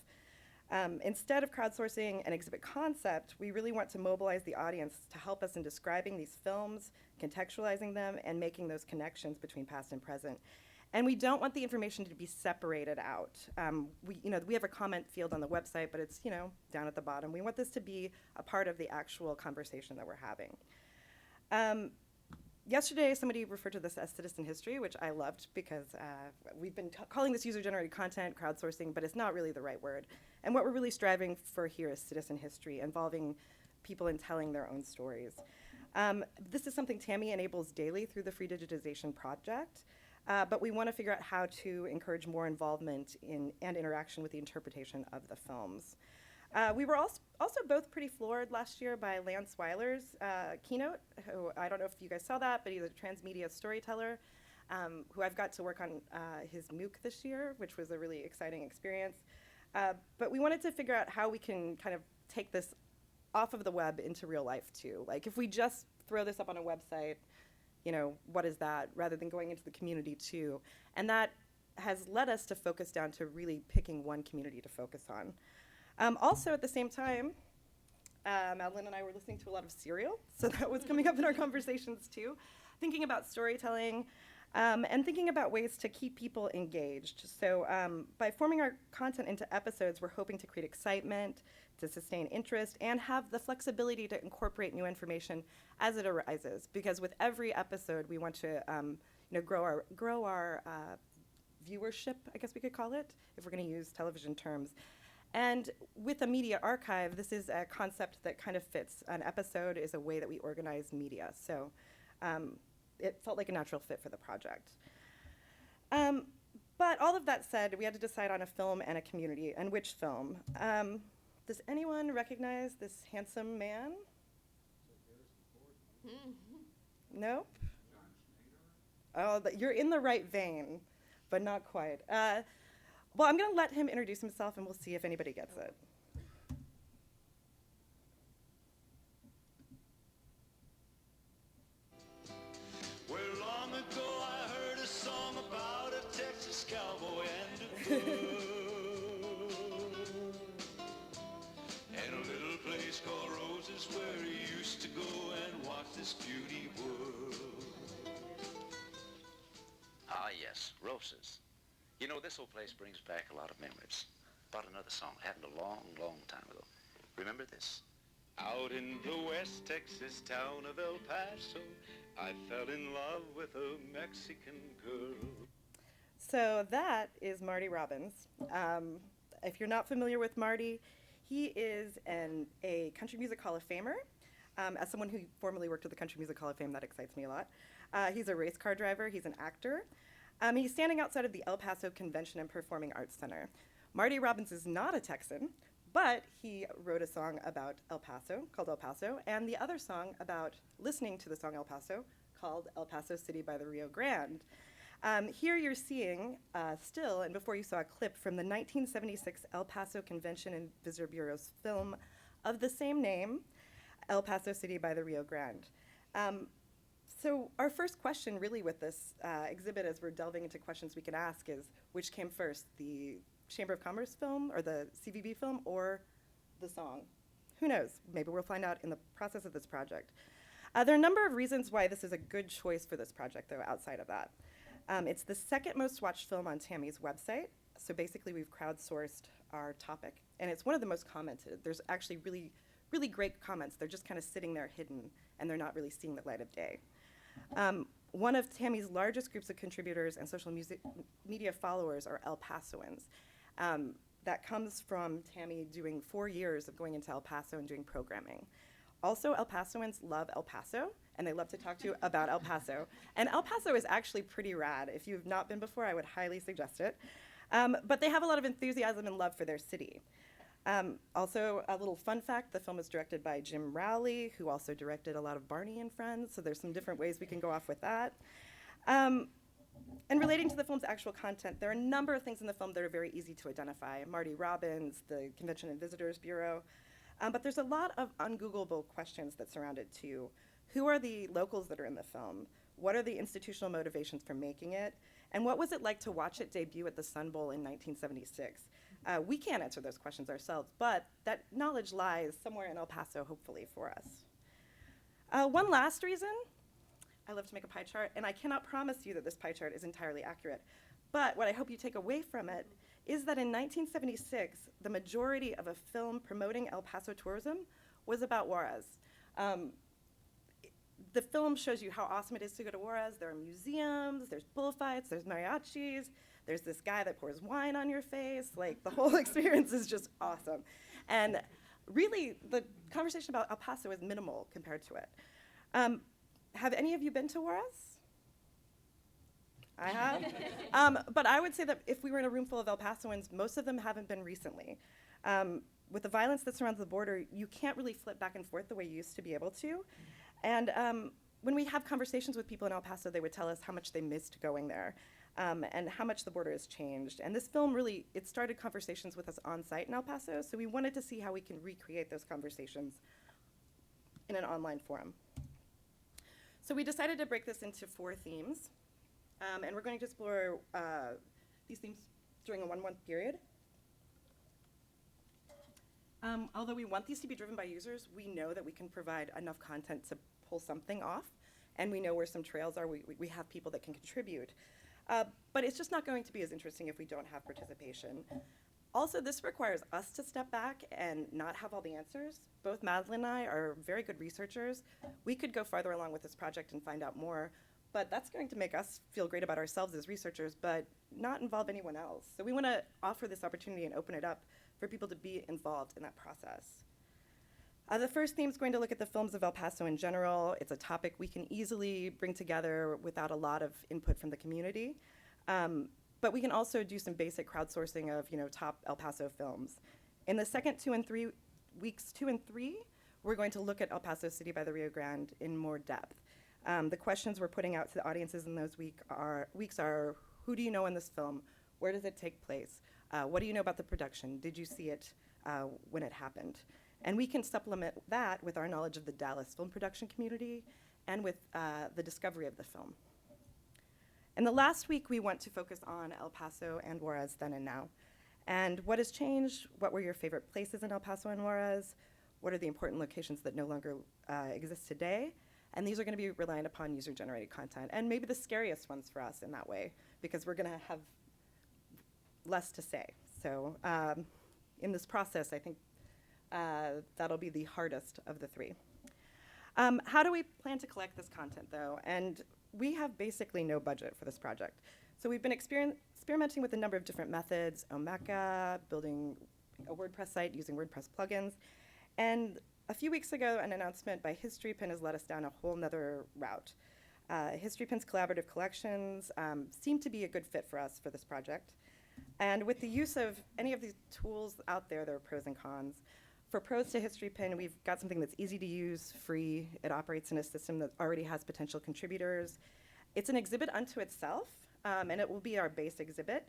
Instead of crowdsourcing an exhibit concept, we really want to mobilize the audience to help us in describing these films, contextualizing them, and making those connections between past and present. And we don't want the information to be separated out. We have a comment field on the website, but it's down at the bottom. We want this to be a part of the actual conversation that we're having. Yesterday, somebody referred to this as citizen history, which I loved because we've been calling this user-generated content, crowdsourcing, but it's not really the right word. And what we're really striving for here is citizen history, involving people in telling their own stories. This is something Tammy enables daily through the Free Digitization Project, but we want to figure out how to encourage more involvement in and interaction with the interpretation of the films. We were also both pretty floored last year by Lance Weiler's keynote, who I don't know if you guys saw that, but he's a transmedia storyteller, who I've got to work on his MOOC this year, which was a really exciting experience. But we wanted to figure out how we can kind of take this off of the web into real life too. Like if we just throw this up on a website, what is that, rather than going into the community too. And that has led us to focus down to really picking one community to focus on. Also, at the same time, Madeline and I were listening to a lot of Serial, so that was coming up in our conversations too, thinking about storytelling and thinking about ways to keep people engaged. So by forming our content into episodes, we're hoping to create excitement, to sustain interest, and have the flexibility to incorporate new information as it arises. Because with every episode, we want to grow our viewership, I guess we could call it, if we're going to use television terms. And with a media archive, this is a concept that kind of fits. An episode is a way that we organize media. So it felt like a natural fit for the project. But all of that said, we had to decide on a film and a community, and which film. Does anyone recognize this handsome man? Nope? Oh, you're in the right vein, but not quite. Well, I'm going to let him introduce himself, and we'll see if anybody gets it. Well, long ago I heard a song about a Texas cowboy and a girl, and a little place called Roses where he used to go and watch this beauty world. Ah, yes, Roses. This old place brings back a lot of memories. About another song. It happened a long, long time ago. Remember this? Out in the West Texas town of El Paso, I fell in love with a Mexican girl. So that is Marty Robbins. If you're not familiar with Marty, he is a Country Music Hall of Famer. As someone who formerly worked with the Country Music Hall of Fame, that excites me a lot. He's a race car driver. He's an actor. He's standing outside of the El Paso Convention and Performing Arts Center. Marty Robbins is not a Texan, but he wrote a song about El Paso called El Paso, and the other song about listening to the song El Paso called El Paso City by the Rio Grande. Here you're seeing still, and before you saw a clip from the 1976 El Paso Convention and Visitor Bureau's film of the same name, El Paso City by the Rio Grande. So our first question really with this exhibit, as we're delving into questions we can ask, is which came first, the Chamber of Commerce film or the CVB film or the song? Who knows? Maybe we'll find out in the process of this project. There are a number of reasons why this is a good choice for this project, though, outside of that. It's the second most watched film on Tammy's website. So basically, we've crowdsourced our topic, and it's one of the most commented. There's actually really, really great comments. They're just kind of sitting there hidden, and they're not really seeing the light of day. One of Tammy's largest groups of contributors and social media followers are El Pasoans. That comes from Tammy doing 4 years of going into El Paso and doing programming. Also, El Pasoans love El Paso, and they love to talk to you about El Paso. And El Paso is actually pretty rad. If you've not been before, I would highly suggest it. But they have a lot of enthusiasm and love for their city. Also, a little fun fact, the film was directed by Jim Rowley, who also directed a lot of Barney and Friends, so there's some different ways we can go off with that. And relating to the film's actual content, there are a number of things in the film that are very easy to identify. Marty Robbins, the Convention and Visitors Bureau. But there's a lot of ungoogleable questions that surround it too. Who are the locals that are in the film? What are the institutional motivations for making it? And what was it like to watch it debut at the Sun Bowl in 1976? We can't answer those questions ourselves, but that knowledge lies somewhere in El Paso, hopefully, for us. One last reason, I love to make a pie chart, and I cannot promise you that this pie chart is entirely accurate. But what I hope you take away from it is that in 1976, the majority of a film promoting El Paso tourism was about Juarez. The film shows you how awesome it is to go to Juarez. There are museums, there's bullfights, there's mariachis, there's this guy that pours wine on your face. Like, the whole experience is just awesome. And really, the conversation about El Paso is minimal compared to it. Have any of you been to Juarez? I have. But I would say that if we were in a room full of El Pasoans, most of them haven't been recently. With the violence that surrounds the border, you can't really flip back and forth the way you used to be able to. And when we have conversations with people in El Paso, they would tell us how much they missed going there and how much the border has changed. And this film really, it started conversations with us on site in El Paso, so we wanted to see how we can recreate those conversations in an online forum. So we decided to break this into 4 themes, and we're going to explore these themes during a 1-month period. Although we want these to be driven by users, we know that we can provide enough content to pull something off, and we know where some trails are. We have people that can contribute. But it's just not going to be as interesting if we don't have participation. Also, this requires us to step back and not have all the answers. Both Madeline and I are very good researchers. We could go farther along with this project and find out more, but that's going to make us feel great about ourselves as researchers, but not involve anyone else. So we want to offer this opportunity and open it up for people to be involved in that process. The first theme is going to look at the films of El Paso in general. It's a topic we can easily bring together without a lot of input from the community. But we can also do some basic crowdsourcing of, top El Paso films. In the second weeks 2 and 3, we're going to look at El Paso City by the Rio Grande in more depth. The questions we're putting out to the audiences in those weeks are, who do you know in this film? Where does it take place? What do you know about the production? Did you see it when it happened? And we can supplement that with our knowledge of the Dallas film production community and with the discovery of the film. In the last week, we want to focus on El Paso and Juarez then and now. And what has changed? What were your favorite places in El Paso and Juarez? What are the important locations that no longer exist today? And these are going to be reliant upon user-generated content, and maybe the scariest ones for us in that way, because we're going to have less to say. So in this process, I think that'll be the hardest of the 3. How do we plan to collect this content, though? And we have basically no budget for this project. So we've been experimenting with a number of different methods, Omeka, building a WordPress site using WordPress plugins. And a few weeks ago, an announcement by HistoryPin has led us down a whole nother route. HistoryPin's collaborative collections seem to be a good fit for us for this project. And with the use of any of these tools out there, there are pros and cons. For pros to HistoryPin, we've got something that's easy to use, free. It operates in a system that already has potential contributors. It's an exhibit unto itself, and it will be our base exhibit,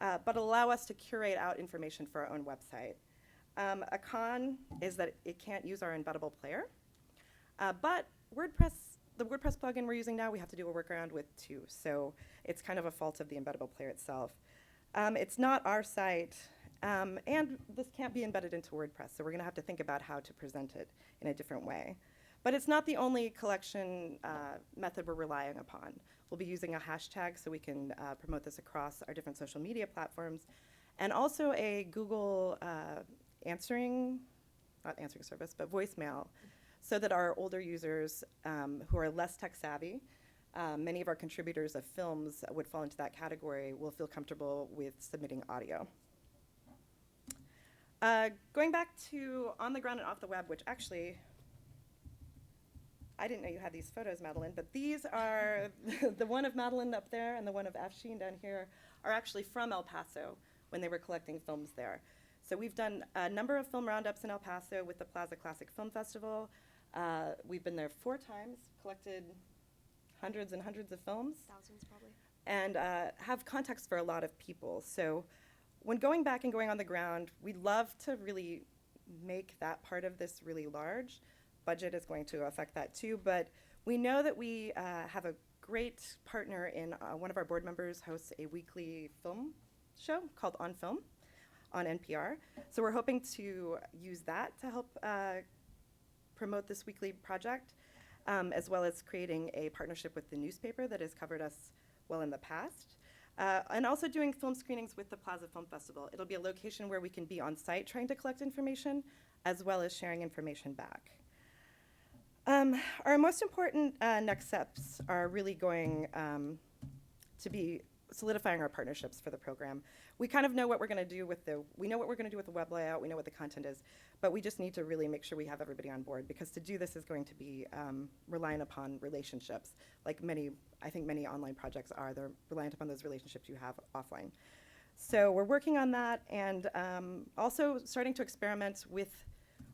but allow us to curate out information for our own website. A con is that it can't use our embeddable player, but the WordPress plugin we're using now, we have to do a workaround with too, so it's kind of a fault of the embeddable player itself. It's not our site, and this can't be embedded into WordPress, so we're going to have to think about how to present it in a different way. But it's not the only collection method we're relying upon. We'll be using a hashtag so we can promote this across our different social media platforms, and also a Google not answering service, but voicemail, so that our older users who are less tech savvy, many of our contributors of films would fall into that category, will feel comfortable with submitting audio. Going back to on the ground and off the web, which actually, I didn't know you had these photos, Madeline, but these are the one of Madeline up there and the one of Afshin down here are actually from El Paso when they were collecting films there. So we've done a number of film roundups in El Paso with the Plaza Classic Film Festival. We've been there 4 times, collected hundreds and hundreds of films. Thousands, probably. And have context for a lot of people. So when going back and going on the ground, we'd love to really make that part of this really large. Budget is going to affect that too, but we know that we have a great partner in one of our board members hosts a weekly film show called On Film on NPR. So we're hoping to use that to help promote this weekly project, as well as creating a partnership with the newspaper that has covered us well in the past. And also doing film screenings with the Plaza Film Festival. It'll be a location where we can be on site trying to collect information, as well as sharing information back. Our most important next steps are really going to be solidifying our partnerships for the program. We kind of know what we're going to do with the web layout, we know what the content is, but we just need to really make sure we have everybody on board, because to do this is going to be reliant upon relationships, like I think many online projects are. They're reliant upon those relationships you have offline. So we're working on that, and also starting to experiment with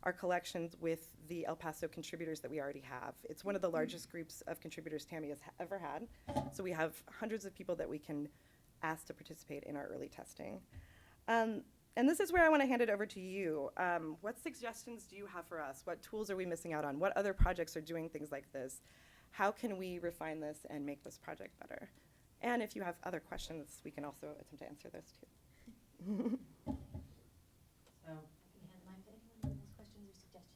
our collections with the El Paso contributors that we already have. It's one of the largest groups of contributors Tammy has ever had. So we have hundreds of people that we can ask to participate in our early testing. And this is where I want to hand it over to you. What suggestions do you have for us? What tools are we missing out on? What other projects are doing things like this? How can we refine this and make this project better? And if you have other questions, we can also attempt to answer those too. So I can hand the mic to anyone who has questions or suggestions.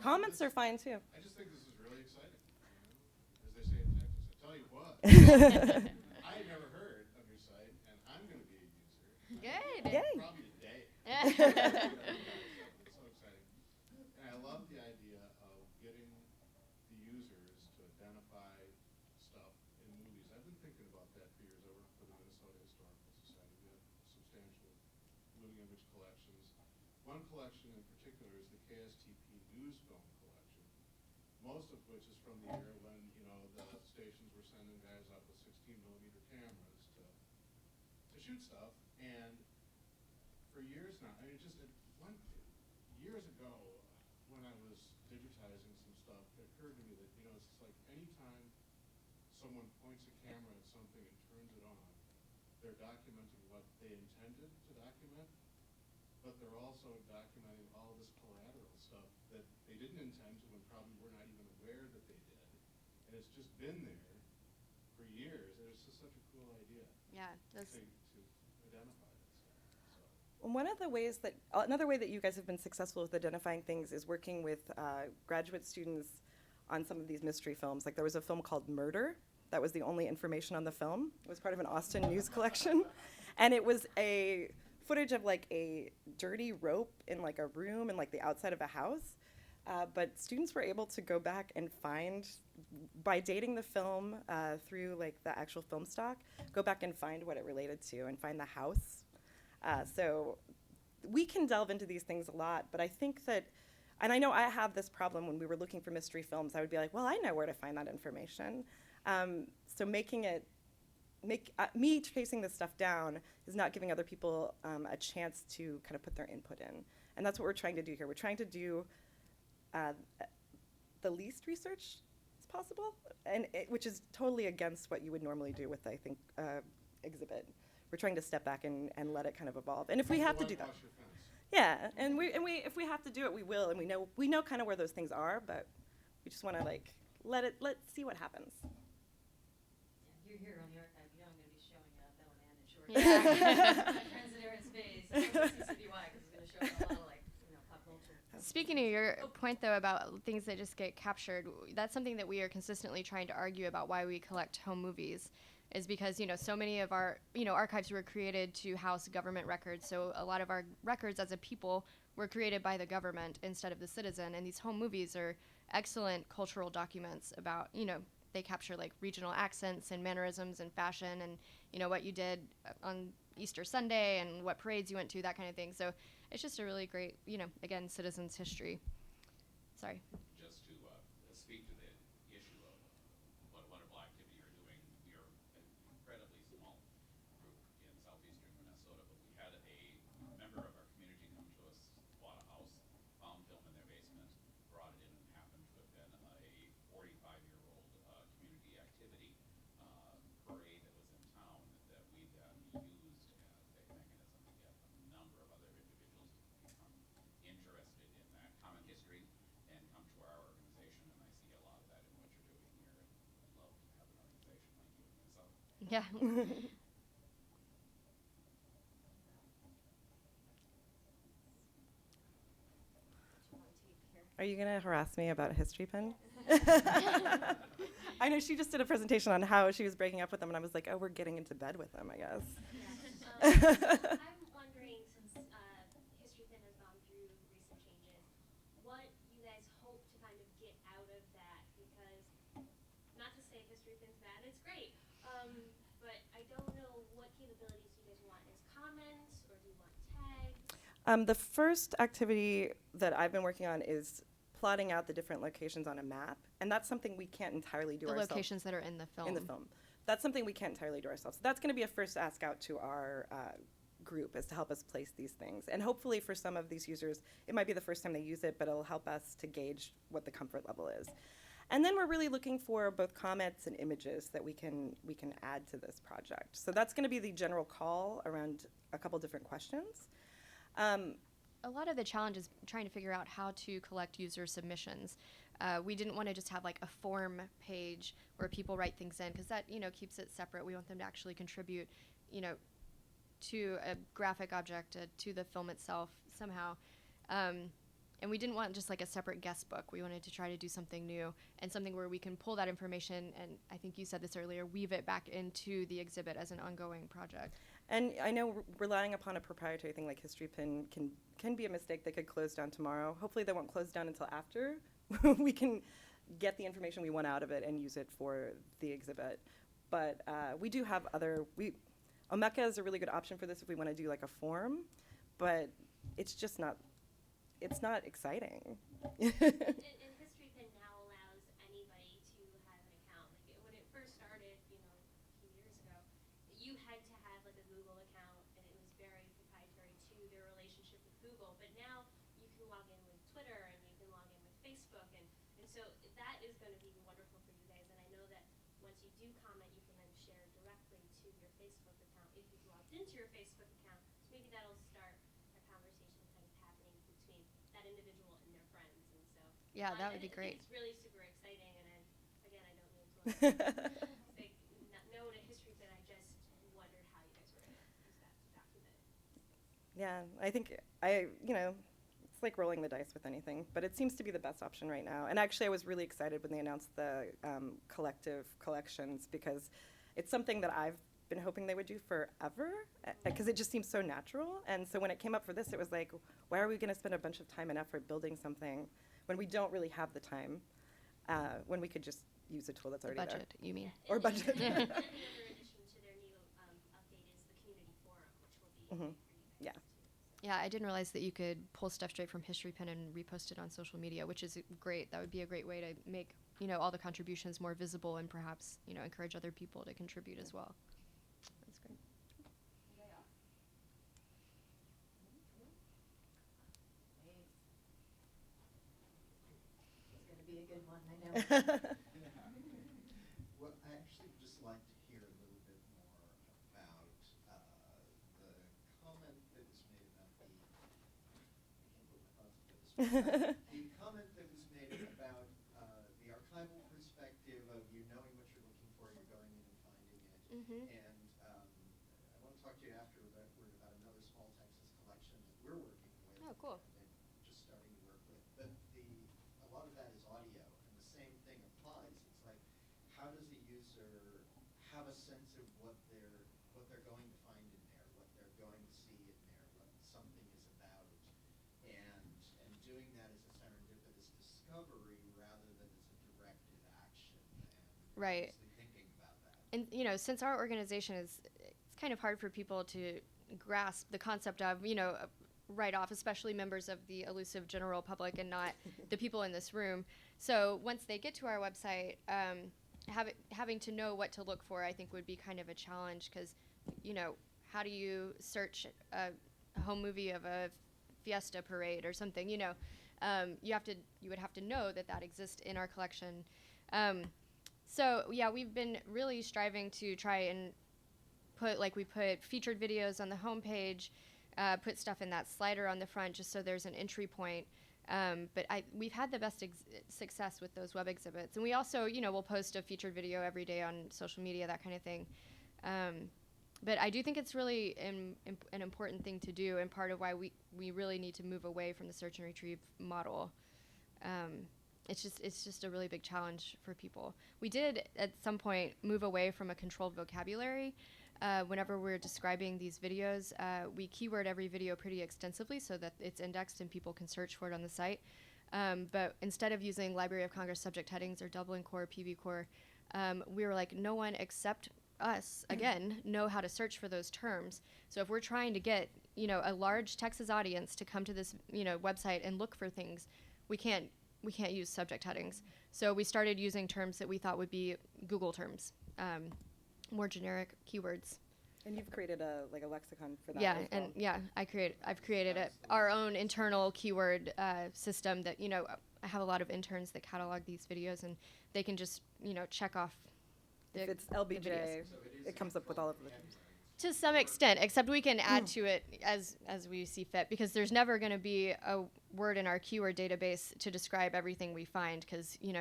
Comments are fine too. I just think this is really exciting. As they say in Texas, I tell you what, I had never heard of your site, and I'm going to be a user. Good. Yay. Probably today. It's so exciting. And I love the idea of getting the users to identify stuff in movies. I've been thinking about that for years over for the Minnesota Historical Society. We have substantial moving image collections. One collection in particular is the KSTP News Film Collection, most of which is from the era when, the stations were sending guys out with 16mm cameras to shoot stuff. And for years now, years ago, when I was digitizing some stuff, it occurred to me that, it's just like any time someone points a camera at something and turns it on, they're documenting what they intended to document, but they're also documenting all this collateral stuff that they didn't intend to and probably were not even aware that they did. And it's just been there for years, and it's just such a cool idea. Yeah, that's to identify that stuff. So. Another way that you guys have been successful with identifying things is working with graduate students on some of these mystery films. Like there was a film called Murder. That was the only information on the film. It was part of an Austin news collection. And it was a footage of like a dirty rope in like a room in like the outside of a house. But students were able to go back and find, by dating the film through like the actual film stock, go back and find what it related to and find the house. So we can delve into these things a lot, but I think that, and I know I have this problem when we were looking for mystery films, I would be like, well, I know where to find that information. So me chasing this stuff down is not giving other people a chance to kind of put their input in. And that's what we're trying to do here. We're trying to do the least research as possible, and which is totally against what you would normally do with, I think, exhibit. We're trying to step back and let it kind of evolve. And if we have to do that, yeah, and we if we have to do it, we will. And we know kind of where those things are, but we just want to like let's see what happens. You're here on the archive. You know I'm going to be showing Bella Man and Short. My friends that are in space. I don't see CCBY because it's going to show a lot of like pop culture. Speaking of your point, though, about things that just get captured, that's something that we are consistently trying to argue about why we collect home movies, is because, so many of our, archives were created to house government records. So a lot of our records as a people were created by the government instead of the citizen. And these home movies are excellent cultural documents about, they capture like regional accents and mannerisms and fashion and, what you did on Easter Sunday and what parades you went to, that kind of thing. So it's just a really great, again, citizens' history. Sorry. Just to speak to the issue of what a wonderful activity you're doing. We are an incredibly small group in southeastern Minnesota, but we had a member of our community come to us, bought a house, found film in their basement, brought it in, and happened to have been a 45-year-old community activity parade that was in town that we then used as a mechanism to get a number of other individuals to become interested in that common history and come to our organization. And I see a lot of that in what you're doing here, and I'd love to have an organization like you in Minnesota. Yeah. Are you going to harass me about a history pin? I know she just did a presentation on how she was breaking up with them, and I was like, oh, we're getting into bed with them, I guess. I'm wondering, since History Pin has gone through recent changes, what you guys hope to kind of get out of that, because not to say History Pin's bad, it's great, but I don't know what capabilities you guys want as comments, or do you want tags? The first activity that I've been working on is plotting out the different locations on a map, and that's something we can't entirely do ourselves. The locations that are in the film. In the film. That's something we can't entirely do ourselves. So that's going to be a first ask out to our group, is to help us place these things. And hopefully for some of these users, it might be the first time they use it, but it'll help us to gauge what the comfort level is. And then we're really looking for both comments and images that we can add to this project. So that's going to be the general call around a couple different questions. A lot of the challenge is trying to figure out how to collect user submissions. We didn't want to just have like a form page where people write things in, because that keeps it separate. We want them to actually contribute, to a graphic object, to the film itself somehow. And we didn't want just like a separate guest book. We wanted to try to do something new and something where we can pull that information, and I think you said this earlier, weave it back into the exhibit as an ongoing project. And I know relying upon a proprietary thing like History Pin can be a mistake. They could close down tomorrow. Hopefully they won't close down until after we can get the information we want out of it and use it for the exhibit. But we do have Omeka is a really good option for this if we want to do like a form, but it's just not, it's not exciting. And History Pin now allows anybody to have an account. Like when it first started, a few years ago, you had to have like a Google account, and it was very proprietary to their relationship with Google. But now you can log in with Twitter, and you can log in with Facebook, and so that is going to be wonderful for you guys. And I know that once you do comment, you can then share directly to your Facebook account if you've logged into your Facebook account. So maybe that'll start a conversation kind of happening between that individual and their friends. And so yeah, that would be great. It's really super exciting. And then again, I don't mean to say no to History Pin. I just wondered how you guys were going to use that to document it. Yeah, I think it's like rolling the dice with anything, but it seems to be the best option right now. And actually, I was really excited when they announced the collective collections, because it's something that I've been hoping they would do forever, because it just seems so natural. And so when it came up for this, it was like, why are we going to spend a bunch of time and effort building something when we don't really have the time, when we could just use a tool that's already budget, there? you mean? Or budget. Another addition to their new update is the community forum, which will be great for you guys. Yeah. Yeah, I didn't realize that you could pull stuff straight from History Pin and repost it on social media, which is great. That would be a great way to make, all the contributions more visible and perhaps, encourage other people to contribute as well. That's great. I know. Well, I actually just like to hear a little bit more about the comment that was made about the. The comment that was made about the archival perspective of you knowing what you're looking for, you're going in and finding it. And I want to talk to you afterward about another small Texas collection that we're working with. Oh, cool. And just starting to work with. But a lot of that is audio, and the same thing applies. It's like, how does a user have a sense of what they're going to find in there, what they're going to see in there, what something is about, and doing that as a serendipitous discovery rather than as a directed action, and Right. honestly thinking about that. And since our organization it's kind of hard for people to grasp the concept of, right off, especially members of the elusive general public and not the people in this room. So once they get to our website, having to know what to look for, I think would be kind of a challenge because, how do you search a home movie of a fiesta parade or something? You would have to know that exists in our collection. So yeah, we've been really striving to try and we put featured videos on the homepage, put stuff in that slider on the front just so there's an entry point. But we've had the best success with those web exhibits. And we also, we'll post a featured video every day on social media, that kind of thing. But I do think it's really an important thing to do, and part of why we really need to move away from the search and retrieve model. It's just a really big challenge for people. We did at some point move away from a controlled vocabulary. Whenever we're describing these videos, we keyword every video pretty extensively so that it's indexed and people can search for it on the site. But instead of using Library of Congress subject headings or Dublin Core, PB Core, we were like, no one except us, again, know how to search for those terms. So if we're trying to get, a large Texas audience to come to this, website and look for things, we can't use subject headings. So we started using terms that we thought would be Google terms, more generic keywords. And you've created a lexicon for that. Yeah, as well. and yeah, I've created our own internal keyword system that I have a lot of interns that catalog these videos, and they can just check off. If it's LBJ, it comes up with all of the. To some extent, except we can add to it as we see fit, because there's never going to be a word in our keyword database to describe everything we find, because you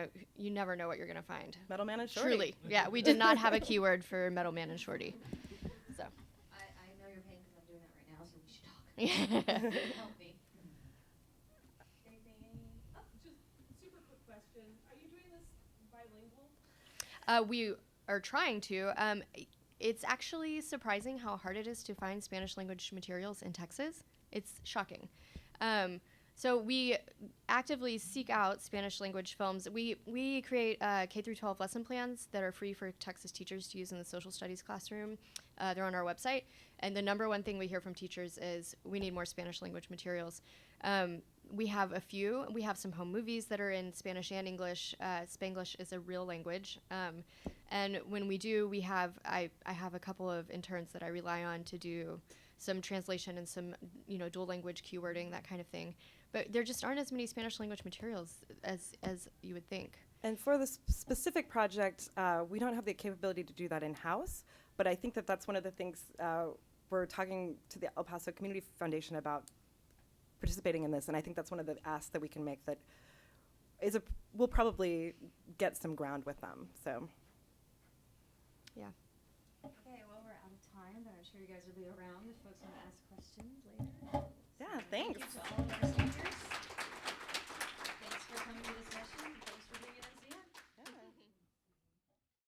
never know what you're going to find. Metal Man and Shorty. Truly, yeah, we did not have a keyword for Metal Man and Shorty. So. I know your pain because I'm doing that right now, so we should talk. Help me. Just super quick question. Are you doing this bilingual? We are trying to. It's actually surprising how hard it is to find Spanish language materials in Texas. It's shocking. So we actively seek out Spanish language films. We create K through 12 lesson plans that are free for Texas teachers to use in the social studies classroom. They're on our website. And the number one thing we hear from teachers is we need more Spanish language materials. We have a few. We have some home movies that are in Spanish and English. Spanglish is a real language. And when we do, I have a couple of interns that I rely on to do some translation and some dual language keywording, that kind of thing. But there just aren't as many Spanish language materials as you would think. And for this specific project, we don't have the capability to do that in-house, but I think that's one of the things we're talking to the El Paso Community Foundation about participating in this, and I think that's one of the asks that we can make that we'll probably get some ground with them, so. Yeah. Okay, well, we're out of time, but I'm sure you guys will be around if folks want to ask questions later. Yeah, thanks. Thank you to all